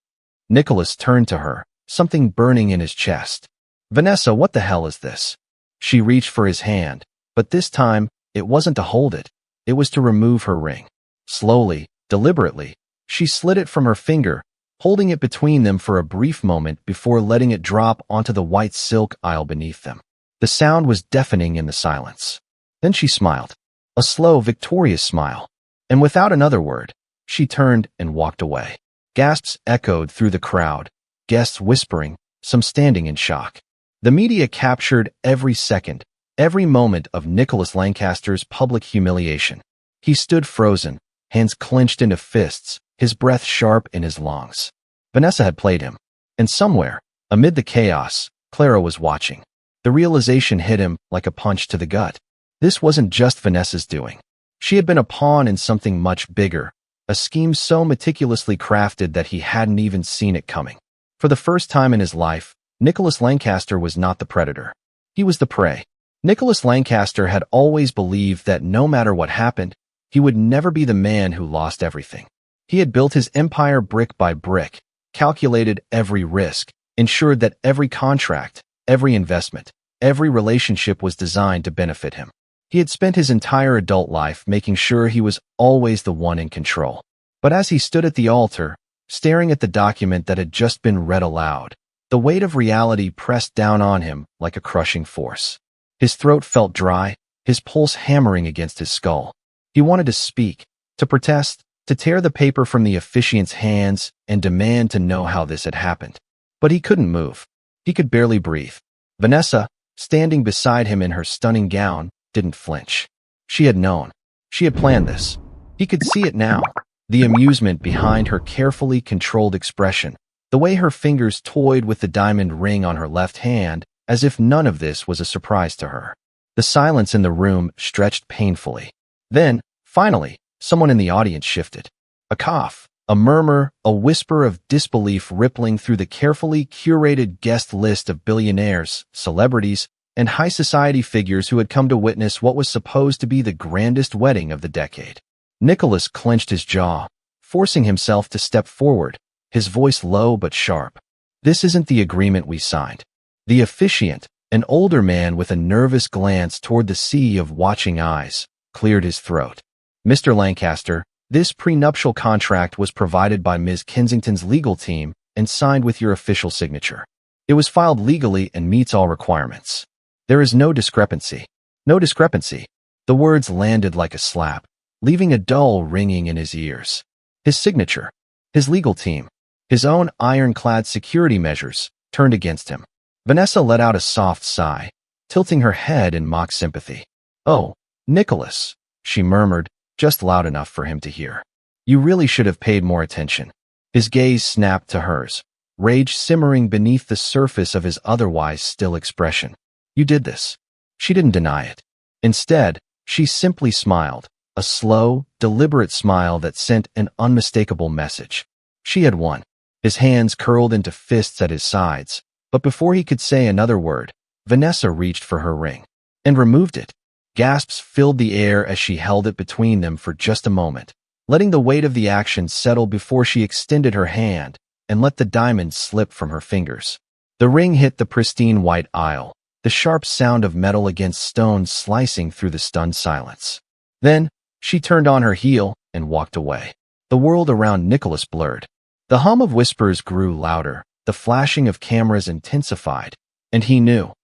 Nicholas turned to her, something burning in his chest. Vanessa, what the hell is this? She reached for his hand, but this time, it wasn't to hold it. It was to remove her ring. Slowly, deliberately, she slid it from her finger, holding it between them for a brief moment before letting it drop onto the white silk aisle beneath them. The sound was deafening in the silence. Then she smiled, a slow, victorious smile, and without another word, she turned and walked away. Gasps echoed through the crowd, guests whispering, some standing in shock. The media captured every second, every moment of Nicholas Lancaster's public humiliation. He stood frozen, hands clenched into fists, his breath sharp in his lungs. Vanessa had played him, and somewhere, amid the chaos, Clara was watching. The realization hit him like a punch to the gut. This wasn't just Vanessa's doing. She had been a pawn in something much bigger, a scheme so meticulously crafted that he hadn't even seen it coming. For the first time in his life, Nicholas Lancaster was not the predator. He was the prey. Nicholas Lancaster had always believed that no matter what happened, he would never be the man who lost everything. He had built his empire brick by brick, calculated every risk, ensured that every contract, every investment, every relationship was designed to benefit him. He had spent his entire adult life making sure he was always the one in control. But as he stood at the altar, staring at the document that had just been read aloud, the weight of reality pressed down on him like a crushing force. His throat felt dry, his pulse hammering against his skull. He wanted to speak, to protest, to tear the paper from the officiant's hands and demand to know how this had happened. But he couldn't move. He could barely breathe. Vanessa, standing beside him in her stunning gown, didn't flinch. She had known. She had planned this. He could see it now. The amusement behind her carefully controlled expression, the way her fingers toyed with the diamond ring on her left hand, as if none of this was a surprise to her. The silence in the room stretched painfully. Then, finally, someone in the audience shifted. A cough, a murmur, a whisper of disbelief rippling through the carefully curated guest list of billionaires, celebrities, and high society figures who had come to witness what was supposed to be the grandest wedding of the decade. Nicholas clenched his jaw, forcing himself to step forward, his voice low but sharp. "This isn't the agreement we signed." The officiant, an older man with a nervous glance toward the sea of watching eyes, cleared his throat. "Mr. Lancaster, this prenuptial contract was provided by Ms. Kensington's legal team and signed with your official signature. It was filed legally and meets all requirements. There is no discrepancy." No discrepancy. The words landed like a slap, leaving a dull ringing in his ears. His signature, his legal team, his own ironclad security measures turned against him. Vanessa let out a soft sigh, tilting her head in mock sympathy. "Oh, Nicholas," she murmured, just loud enough for him to hear. "You really should have paid more attention." His gaze snapped to hers, rage simmering beneath the surface of his otherwise still expression. "You did this." She didn't deny it. Instead, she simply smiled, a slow, deliberate smile that sent an unmistakable message. She had won. His hands curled into fists at his sides, but before he could say another word, Vanessa reached for her ring and removed it. Gasps filled the air as she held it between them for just a moment, letting the weight of the action settle before she extended her hand and let the diamond slip from her fingers. The ring hit the pristine white aisle, the sharp sound of metal against stone slicing through the stunned silence. Then, she turned on her heel and walked away. The world around Nicholas blurred. The hum of whispers grew louder, the flashing of cameras intensified, and he knew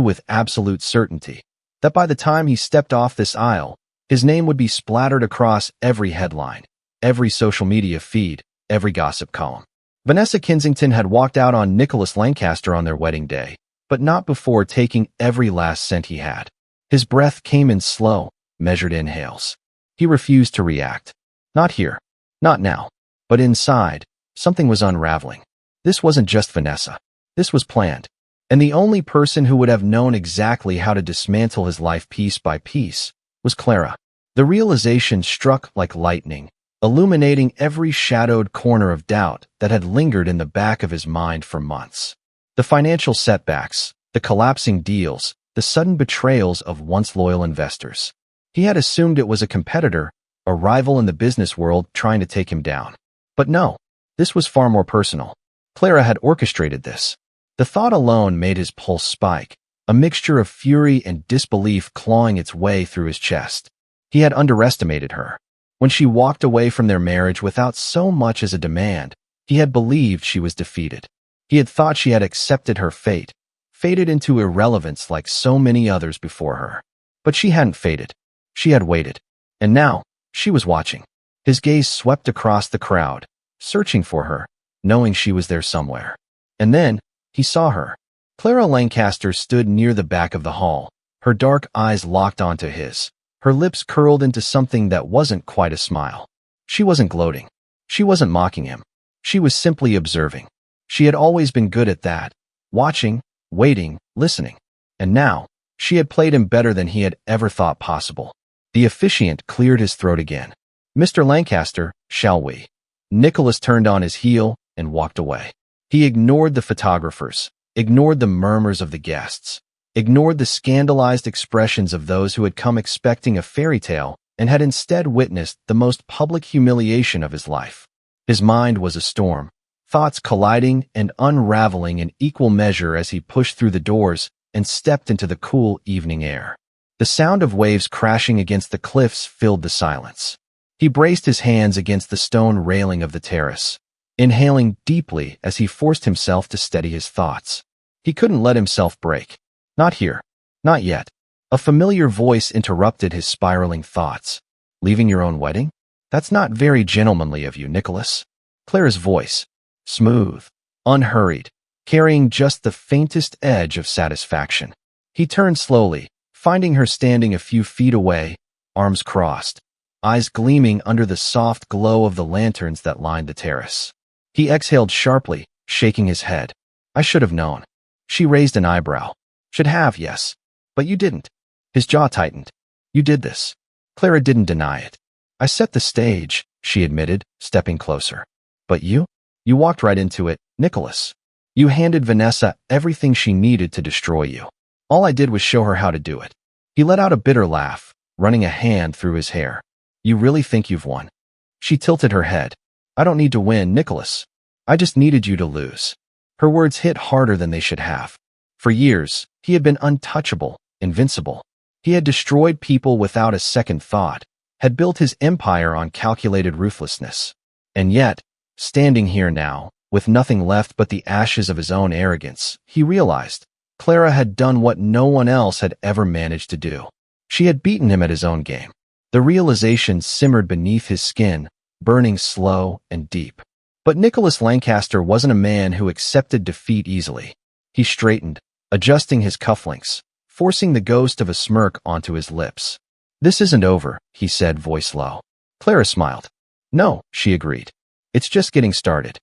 with absolute certainty, that by the time he stepped off this aisle, his name would be splattered across every headline, every social media feed, every gossip column. Vanessa Kensington had walked out on Nicholas Lancaster on their wedding day, but not before taking every last cent he had. His breath came in slow, measured inhales. He refused to react. Not here. Not now. But inside, something was unraveling. This wasn't just Vanessa. This was planned. And the only person who would have known exactly how to dismantle his life piece by piece was Clara. The realization struck like lightning, illuminating every shadowed corner of doubt that had lingered in the back of his mind for months. The financial setbacks, the collapsing deals, the sudden betrayals of once loyal investors. He had assumed it was a competitor, a rival in the business world trying to take him down. But no, this was far more personal. Clara had orchestrated this. The thought alone made his pulse spike, a mixture of fury and disbelief clawing its way through his chest. He had underestimated her. When she walked away from their marriage without so much as a demand, he had believed she was defeated. He had thought she had accepted her fate, faded into irrelevance like so many others before her. But she hadn't faded. She had waited. And now, she was watching. His gaze swept across the crowd, searching for her, knowing she was there somewhere. And then, he saw her. Clara Lancaster stood near the back of the hall, her dark eyes locked onto his, her lips curled into something that wasn't quite a smile. She wasn't gloating. She wasn't mocking him. She was simply observing. She had always been good at that, watching, waiting, listening. And now, she had played him better than he had ever thought possible. The officiant cleared his throat again. Mr. Lancaster, shall we? Nicholas turned on his heel and walked away. He ignored the photographers, ignored the murmurs of the guests, ignored the scandalized expressions of those who had come expecting a fairy tale and had instead witnessed the most public humiliation of his life. His mind was a storm, thoughts colliding and unraveling in equal measure as he pushed through the doors and stepped into the cool evening air. The sound of waves crashing against the cliffs filled the silence. He braced his hands against the stone railing of the terrace, inhaling deeply as he forced himself to steady his thoughts. He couldn't let himself break. Not here. Not yet. A familiar voice interrupted his spiraling thoughts. Leaving your own wedding? That's not very gentlemanly of you, Nicholas. Clara's voice, smooth, unhurried, carrying just the faintest edge of satisfaction. He turned slowly, finding her standing a few feet away, arms crossed, eyes gleaming under the soft glow of the lanterns that lined the terrace. He exhaled sharply, shaking his head. I should have known. She raised an eyebrow. Should have, yes. But you didn't. His jaw tightened. You did this. Clara didn't deny it. I set the stage, she admitted, stepping closer. But you? You walked right into it, Nicholas. You handed Vanessa everything she needed to destroy you. All I did was show her how to do it. He let out a bitter laugh, running a hand through his hair. You really think you've won? She tilted her head. I don't need to win, Nicholas. I just needed you to lose. Her words hit harder than they should have. For years, he had been untouchable, invincible. He had destroyed people without a second thought, had built his empire on calculated ruthlessness. And yet, standing here now, with nothing left but the ashes of his own arrogance, he realized Clara had done what no one else had ever managed to do. She had beaten him at his own game. The realization simmered beneath his skin, burning slow and deep. But Nicholas Lancaster wasn't a man who accepted defeat easily. He straightened, adjusting his cufflinks, forcing the ghost of a smirk onto his lips. This isn't over, he said, voice low. Clara smiled. No, she agreed. It's just getting started.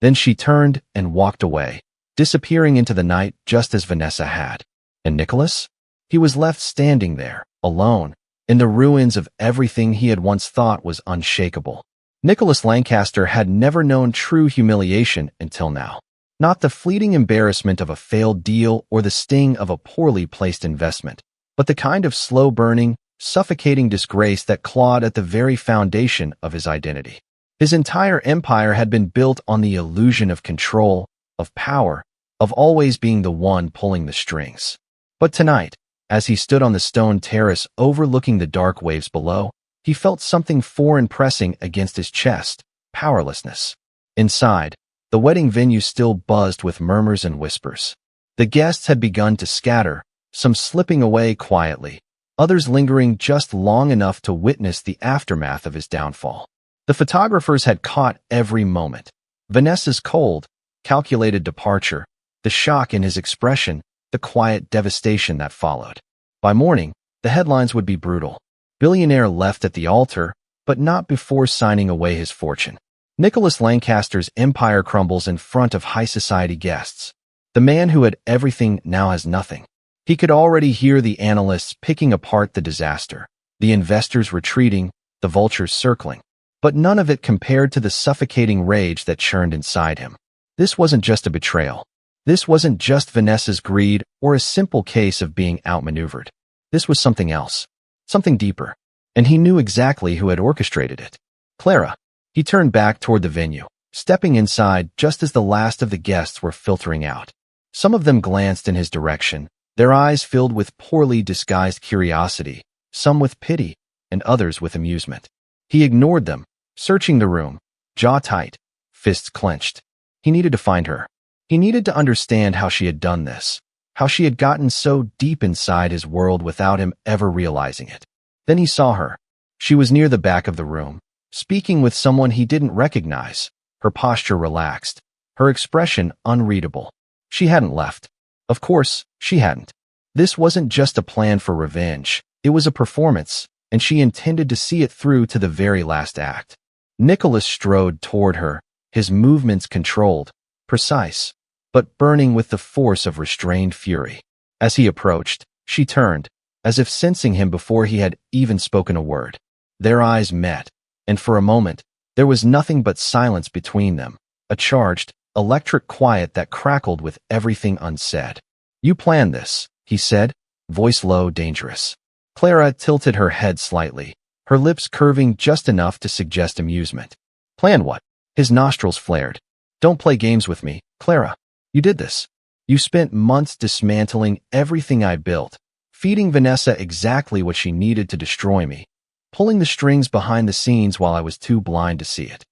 Then she turned and walked away, disappearing into the night just as Vanessa had. And Nicholas? He was left standing there, alone, in the ruins of everything he had once thought was unshakable. Nicholas Lancaster had never known true humiliation until now. Not the fleeting embarrassment of a failed deal or the sting of a poorly placed investment, but the kind of slow-burning, suffocating disgrace that clawed at the very foundation of his identity. His entire empire had been built on the illusion of control, of power, of always being the one pulling the strings. But tonight, as he stood on the stone terrace overlooking the dark waves below, he felt something foreign pressing against his chest, powerlessness. Inside, the wedding venue still buzzed with murmurs and whispers. The guests had begun to scatter, some slipping away quietly, others lingering just long enough to witness the aftermath of his downfall. The photographers had caught every moment. Vanessa's cold, calculated departure, the shock in his expression, the quiet devastation that followed. By morning, the headlines would be brutal. Billionaire left at the altar, but not before signing away his fortune. Nicholas Lancaster's empire crumbles in front of high society guests. The man who had everything now has nothing. He could already hear the analysts picking apart the disaster, the investors retreating, the vultures circling. But none of it compared to the suffocating rage that churned inside him. This wasn't just a betrayal. This wasn't just Vanessa's greed or a simple case of being outmaneuvered. This was something else, something deeper, and he knew exactly who had orchestrated it. Clara. He turned back toward the venue, stepping inside just as the last of the guests were filtering out. Some of them glanced in his direction, their eyes filled with poorly disguised curiosity, some with pity, and others with amusement. He ignored them, searching the room, jaw tight, fists clenched. He needed to find her. He needed to understand how she had done this, how she had gotten so deep inside his world without him ever realizing it. Then he saw her. She was near the back of the room, speaking with someone he didn't recognize, her posture relaxed, her expression unreadable. She hadn't left. Of course, she hadn't. This wasn't just a plan for revenge. It was a performance, and she intended to see it through to the very last act. Nicholas strode toward her, his movements controlled, precise, but burning with the force of restrained fury. As he approached, she turned, as if sensing him before he had even spoken a word. Their eyes met, and for a moment, there was nothing but silence between them, a charged, electric quiet that crackled with everything unsaid. "You planned this," he said, voice low, dangerous. Clara tilted her head slightly, her lips curving just enough to suggest amusement. "Plan what?" His nostrils flared. "Don't play games with me, Clara. You did this. You spent months dismantling everything I built, feeding Vanessa exactly what she needed to destroy me, pulling the strings behind the scenes while I was too blind to see it."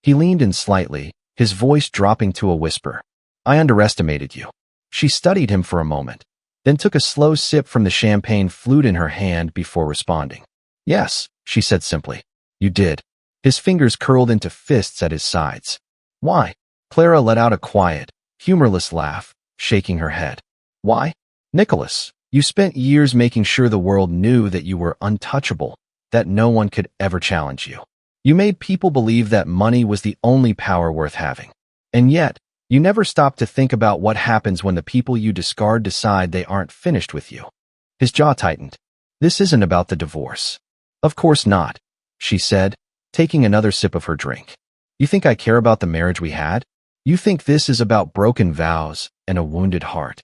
He leaned in slightly, his voice dropping to a whisper. "I underestimated you." She studied him for a moment, then took a slow sip from the champagne flute in her hand before responding. "Yes," she said simply. "You did." His fingers curled into fists at his sides. "Why?" Clara let out a quiet, humorless laugh, shaking her head. "Why? Nicholas, you spent years making sure the world knew that you were untouchable, that no one could ever challenge you. You made people believe that money was the only power worth having. And yet, you never stopped to think about what happens when the people you discard decide they aren't finished with you." His jaw tightened. "This isn't about the divorce." "Of course not," she said, taking another sip of her drink. "You think I care about the marriage we had? You think this is about broken vows and a wounded heart?"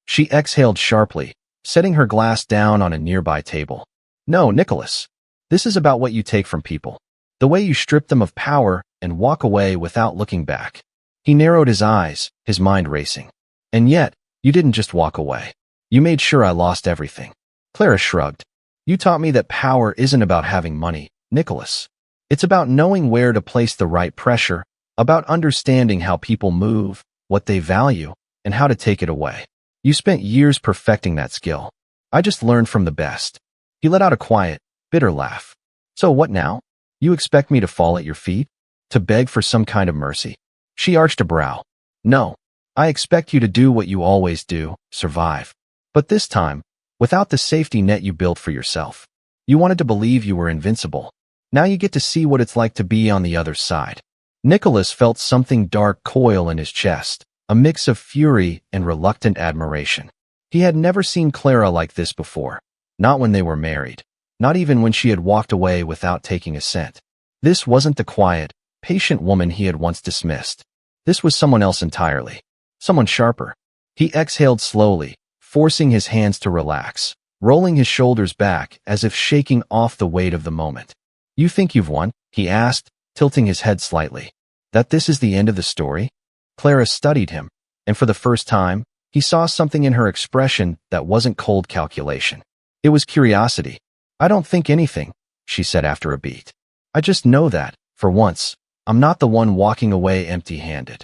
She exhaled sharply, setting her glass down on a nearby table. "No, Nicholas. This is about what you take from people. The way you strip them of power and walk away without looking back." He narrowed his eyes, his mind racing. "And yet, you didn't just walk away. You made sure I lost everything." Clara shrugged. "You taught me that power isn't about having money, Nicholas. It's about knowing where to place the right pressure, about understanding how people move, what they value, and how to take it away. You spent years perfecting that skill. I just learned from the best." He let out a quiet, bitter laugh. "So what now? You expect me to fall at your feet? To beg for some kind of mercy?" She arched a brow. "No. I expect you to do what you always do, survive. But this time, without the safety net you built for yourself. You wanted to believe you were invincible. Now you get to see what it's like to be on the other side." Nicholas felt something dark coil in his chest, a mix of fury and reluctant admiration. He had never seen Clara like this before, not when they were married, not even when she had walked away without taking a cent. This wasn't the quiet, patient woman he had once dismissed. This was someone else entirely, someone sharper. He exhaled slowly, forcing his hands to relax, rolling his shoulders back as if shaking off the weight of the moment. "You think you've won?" he asked, tilting his head slightly. "That this is the end of the story?" Clara studied him, and for the first time, he saw something in her expression that wasn't cold calculation. It was curiosity. "I don't think anything," she said after a beat. "I just know that, for once, I'm not the one walking away empty-handed."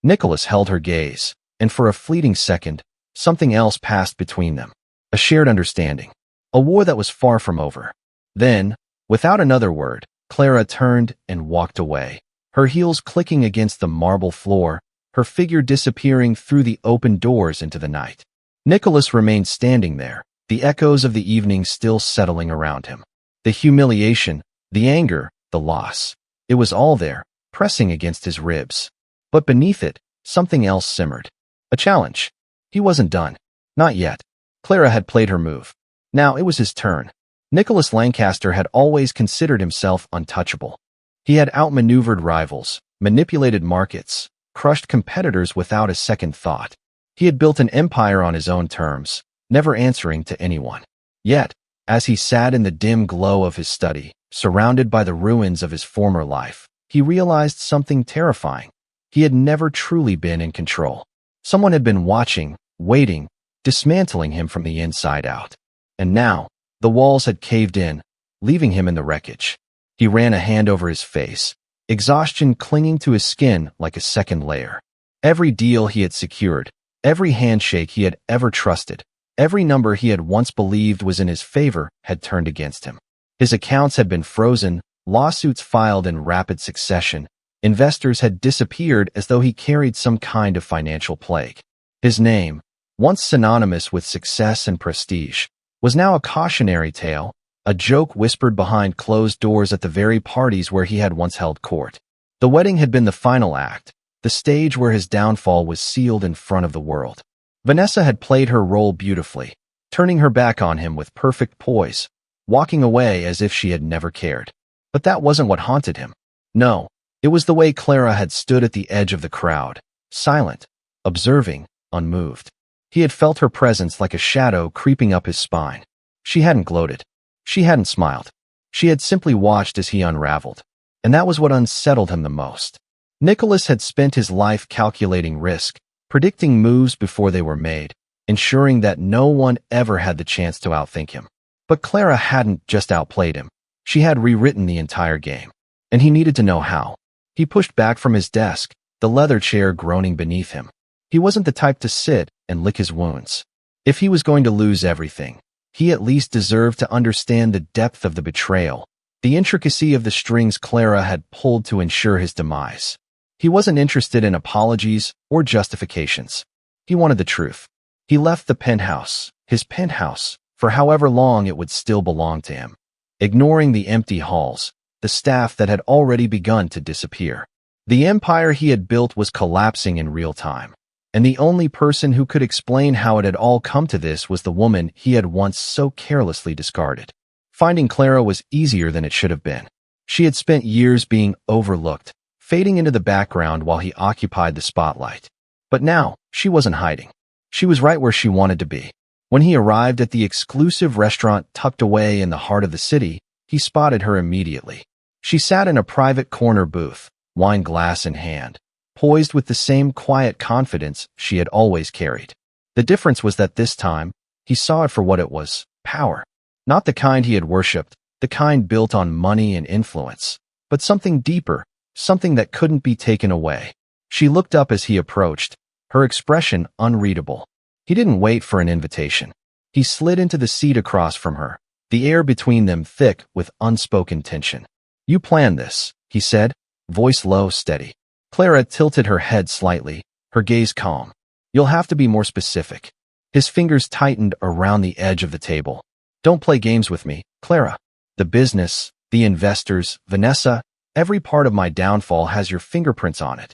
Nicholas held her gaze, and for a fleeting second, something else passed between them. A shared understanding. A war that was far from over. Then, without another word, Clara turned and walked away, her heels clicking against the marble floor, her figure disappearing through the open doors into the night. Nicholas remained standing there, the echoes of the evening still settling around him. The humiliation, the anger, the loss. It was all there, pressing against his ribs. But beneath it, something else simmered. A challenge. He wasn't done. Not yet. Clara had played her move. Now it was his turn. Nicholas Lancaster had always considered himself untouchable. He had outmaneuvered rivals, manipulated markets, crushed competitors without a second thought. He had built an empire on his own terms, never answering to anyone. Yet, as he sat in the dim glow of his study, surrounded by the ruins of his former life, he realized something terrifying. He had never truly been in control. Someone had been watching, waiting, dismantling him from the inside out. And now, the walls had caved in, leaving him in the wreckage. He ran a hand over his face, exhaustion clinging to his skin like a second layer. Every deal he had secured, every handshake he had ever trusted, every number he had once believed was in his favor had turned against him. His accounts had been frozen, lawsuits filed in rapid succession, investors had disappeared as though he carried some kind of financial plague. His name, once synonymous with success and prestige, was now a cautionary tale, a joke whispered behind closed doors at the very parties where he had once held court. The wedding had been the final act, the stage where his downfall was sealed in front of the world. Vanessa had played her role beautifully, turning her back on him with perfect poise, walking away as if she had never cared. But that wasn't what haunted him. No, it was the way Clara had stood at the edge of the crowd, silent, observing, unmoved. He had felt her presence like a shadow creeping up his spine. She hadn't gloated. She hadn't smiled. She had simply watched as he unraveled. And that was what unsettled him the most. Nicholas had spent his life calculating risk, predicting moves before they were made, ensuring that no one ever had the chance to outthink him. But Clara hadn't just outplayed him. She had rewritten the entire game. And he needed to know how. He pushed back from his desk, the leather chair groaning beneath him. He wasn't the type to sit and lick his wounds. If he was going to lose everything, he at least deserved to understand the depth of the betrayal, the intricacy of the strings Clara had pulled to ensure his demise. He wasn't interested in apologies or justifications. He wanted the truth. He left the penthouse, his penthouse, for however long it would still belong to him, ignoring the empty halls, the staff that had already begun to disappear. The empire he had built was collapsing in real time, and the only person who could explain how it had all come to this was the woman he had once so carelessly discarded. Finding Clara was easier than it should have been. She had spent years being overlooked, fading into the background while he occupied the spotlight. But now, she wasn't hiding. She was right where she wanted to be. When he arrived at the exclusive restaurant tucked away in the heart of the city, he spotted her immediately. She sat in a private corner booth, wine glass in hand, poised with the same quiet confidence she had always carried. The difference was that this time, he saw it for what it was, power. Not the kind he had worshipped, the kind built on money and influence, but something deeper, something that couldn't be taken away. She looked up as he approached, her expression unreadable. He didn't wait for an invitation. He slid into the seat across from her, the air between them thick with unspoken tension. "You planned this," he said, voice low, steady. Clara tilted her head slightly, her gaze calm. "You'll have to be more specific." His fingers tightened around the edge of the table. "Don't play games with me, Clara. The business, the investors, Vanessa, every part of my downfall has your fingerprints on it."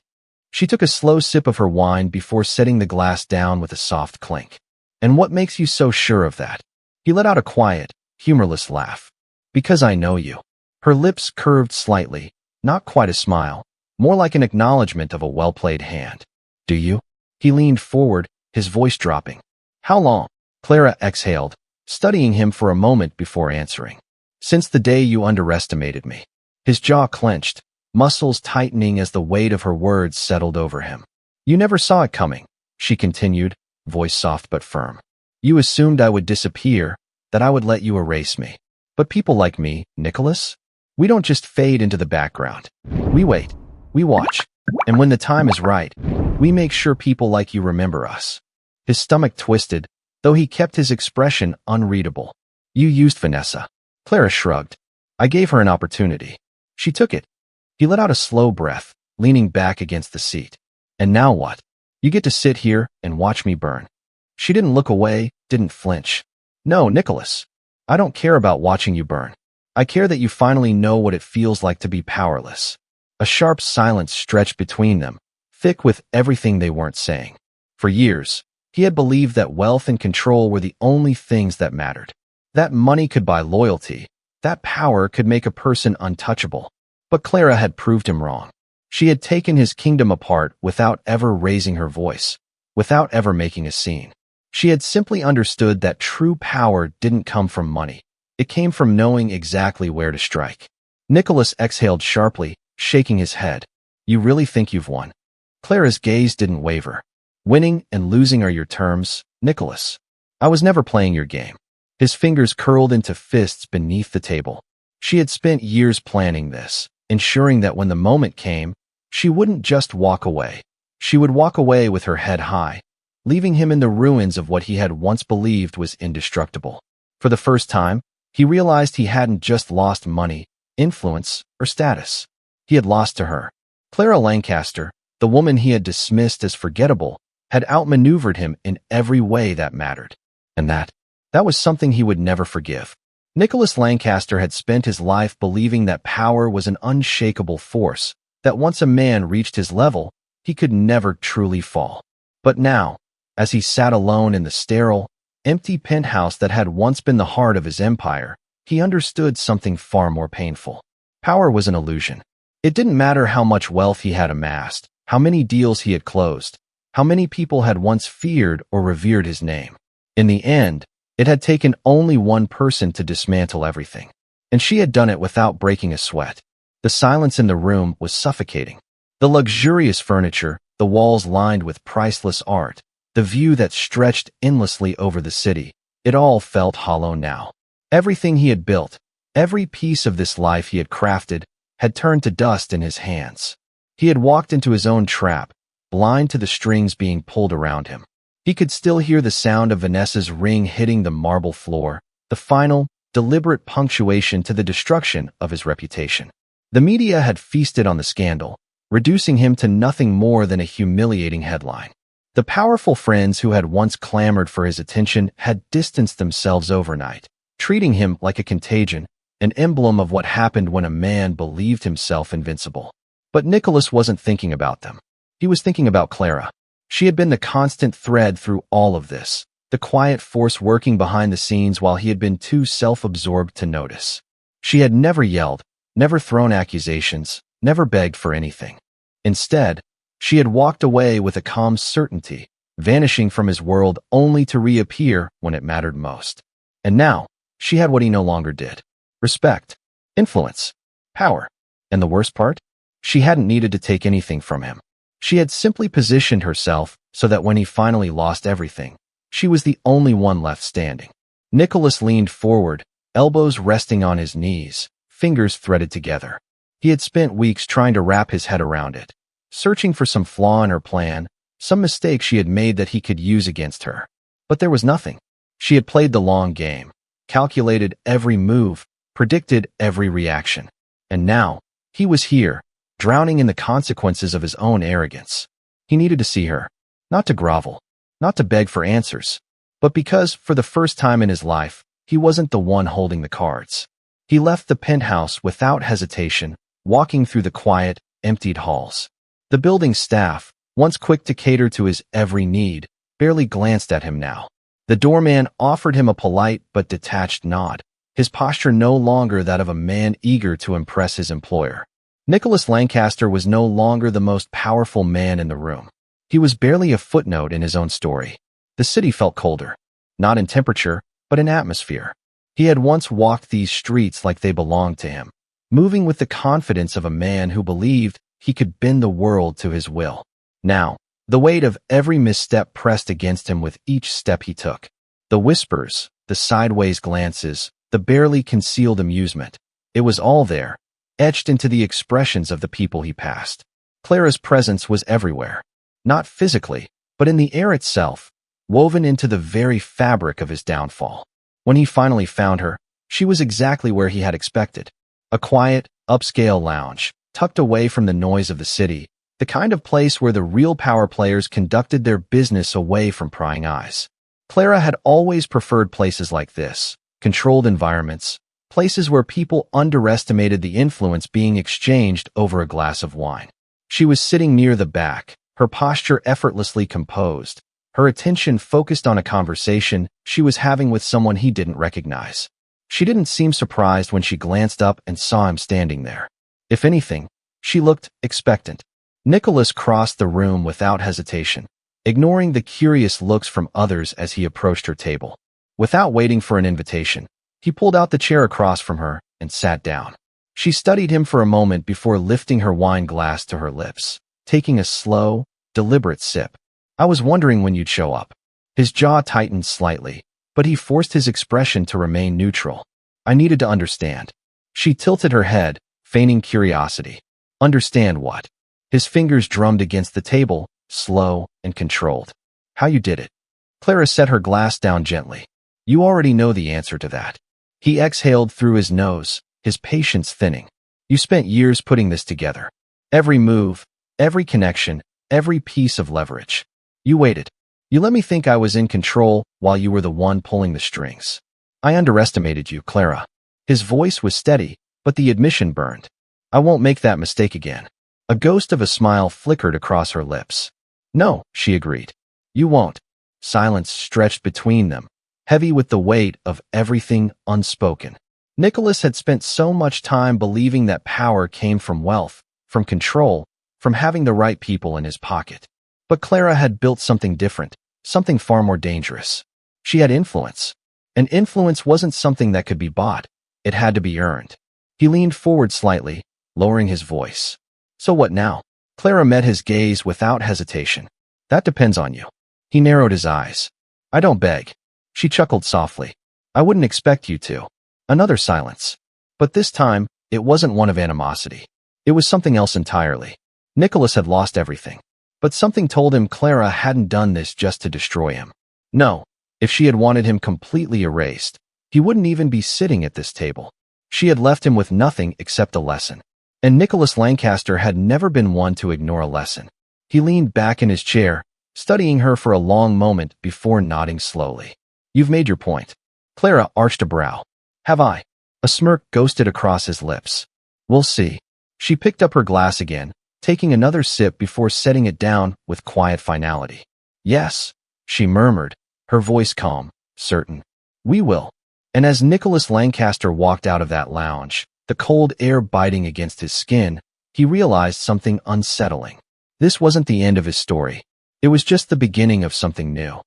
She took a slow sip of her wine before setting the glass down with a soft clink. "And what makes you so sure of that?" He let out a quiet, humorless laugh. "Because I know you." Her lips curved slightly, not quite a smile, more like an acknowledgement of a well-played hand. "Do you?" He leaned forward, his voice dropping. "How long?" Clara exhaled, studying him for a moment before answering. "Since the day you underestimated me." His jaw clenched, muscles tightening as the weight of her words settled over him. "You never saw it coming," she continued, voice soft but firm. "You assumed I would disappear, that I would let you erase me. But people like me, Nicholas, we don't just fade into the background. We wait, we watch, and when the time is right, we make sure people like you remember us." His stomach twisted, though he kept his expression unreadable. "You used Vanessa." Clara shrugged. "I gave her an opportunity. She took it." He let out a slow breath, leaning back against the seat. "And now what? You get to sit here and watch me burn." She didn't look away, didn't flinch. "No, Nicholas. I don't care about watching you burn. I care that you finally know what it feels like to be powerless." A sharp silence stretched between them, thick with everything they weren't saying. For years, he had believed that wealth and control were the only things that mattered. That money could buy loyalty, that power could make a person untouchable. But Clara had proved him wrong. She had taken his kingdom apart without ever raising her voice, without ever making a scene. She had simply understood that true power didn't come from money. It came from knowing exactly where to strike. Nicholas exhaled sharply, shaking his head. "You really think you've won?" Clara's gaze didn't waver. "Winning and losing are your terms, Nicholas. I was never playing your game." His fingers curled into fists beneath the table. She had spent years planning this, ensuring that when the moment came, she wouldn't just walk away. She would walk away with her head high, leaving him in the ruins of what he had once believed was indestructible. For the first time, he realized he hadn't just lost money, influence, or status. He had lost to her. Clara Lancaster, the woman he had dismissed as forgettable, had outmaneuvered him in every way that mattered. And that was something he would never forgive. Nicholas Lancaster had spent his life believing that power was an unshakable force, that once a man reached his level, he could never truly fall. But now, as he sat alone in the sterile, empty penthouse that had once been the heart of his empire, he understood something far more painful. Power was an illusion. It didn't matter how much wealth he had amassed, how many deals he had closed, how many people had once feared or revered his name. In the end, it had taken only one person to dismantle everything. And she had done it without breaking a sweat. The silence in the room was suffocating. The luxurious furniture, the walls lined with priceless art, the view that stretched endlessly over the city, it all felt hollow now. Everything he had built, every piece of this life he had crafted, had turned to dust in his hands. He had walked into his own trap, blind to the strings being pulled around him. He could still hear the sound of Vanessa's ring hitting the marble floor, the final, deliberate punctuation to the destruction of his reputation. The media had feasted on the scandal, reducing him to nothing more than a humiliating headline. The powerful friends who had once clamored for his attention had distanced themselves overnight, treating him like a contagion, an emblem of what happened when a man believed himself invincible. But Nicholas wasn't thinking about them. He was thinking about Clara. She had been the constant thread through all of this, the quiet force working behind the scenes while he had been too self-absorbed to notice. She had never yelled, never thrown accusations, never begged for anything. Instead, she had walked away with a calm certainty, vanishing from his world only to reappear when it mattered most. And now, she had what he no longer did. Respect, influence, power. And the worst part? She hadn't needed to take anything from him. She had simply positioned herself so that when he finally lost everything, she was the only one left standing. Nicholas leaned forward, elbows resting on his knees, fingers threaded together. He had spent weeks trying to wrap his head around it, searching for some flaw in her plan, some mistake she had made that he could use against her. But there was nothing. She had played the long game, calculated every move, predicted every reaction. And now, he was here, drowning in the consequences of his own arrogance. He needed to see her, not to grovel, not to beg for answers, but because, for the first time in his life, he wasn't the one holding the cards. He left the penthouse without hesitation, walking through the quiet, emptied halls. The building staff, once quick to cater to his every need, barely glanced at him now. The doorman offered him a polite but detached nod, his posture no longer that of a man eager to impress his employer. Nicholas Lancaster was no longer the most powerful man in the room. He was barely a footnote in his own story. The city felt colder, not in temperature, but in atmosphere. He had once walked these streets like they belonged to him, moving with the confidence of a man who believed he could bend the world to his will. Now, the weight of every misstep pressed against him with each step he took. The whispers, the sideways glances, the barely concealed amusement. It was all there, etched into the expressions of the people he passed. Clara's presence was everywhere, not physically, but in the air itself, woven into the very fabric of his downfall. When he finally found her, she was exactly where he had expected. A quiet, upscale lounge, tucked away from the noise of the city, the kind of place where the real power players conducted their business away from prying eyes. Clara had always preferred places like this, controlled environments, places where people underestimated the influence being exchanged over a glass of wine. She was sitting near the back, her posture effortlessly composed, her attention focused on a conversation she was having with someone he didn't recognize. She didn't seem surprised when she glanced up and saw him standing there. If anything, she looked expectant. Nicholas crossed the room without hesitation, ignoring the curious looks from others as he approached her table. Without waiting for an invitation, he pulled out the chair across from her and sat down. She studied him for a moment before lifting her wine glass to her lips, taking a slow, deliberate sip. "I was wondering when you'd show up." His jaw tightened slightly, but he forced his expression to remain neutral. "I needed to understand." She tilted her head, feigning curiosity. "Understand what?" His fingers drummed against the table, slow and controlled. "How you did it." Clara set her glass down gently. "You already know the answer to that." He exhaled through his nose, his patience thinning. "You spent years putting this together. Every move, every connection, every piece of leverage. You waited. You let me think I was in control while you were the one pulling the strings. I underestimated you, Clara." His voice was steady, but the admission burned. "I won't make that mistake again." A ghost of a smile flickered across her lips. "No," she agreed. "You won't." Silence stretched between them, heavy with the weight of everything unspoken. Nicholas had spent so much time believing that power came from wealth, from control, from having the right people in his pocket. But Clara had built something different, something far more dangerous. She had influence. And influence wasn't something that could be bought. It had to be earned. He leaned forward slightly, lowering his voice. So what now? Clara met his gaze without hesitation. That depends on you. He narrowed his eyes. I don't beg. She chuckled softly. I wouldn't expect you to. Another silence. But this time, it wasn't one of animosity. It was something else entirely. Nicholas had lost everything. But something told him Clara hadn't done this just to destroy him. No, if she had wanted him completely erased, he wouldn't even be sitting at this table. She had left him with nothing except a lesson. And Nicholas Lancaster had never been one to ignore a lesson. He leaned back in his chair, studying her for a long moment before nodding slowly. You've made your point. Clara arched a brow. Have I? A smirk ghosted across his lips. We'll see. She picked up her glass again, taking another sip before setting it down with quiet finality. Yes, she murmured, her voice calm, certain. We will. And as Nicholas Lancaster walked out of that lounge, the cold air biting against his skin, he realized something unsettling. This wasn't the end of his story. It was just the beginning of something new.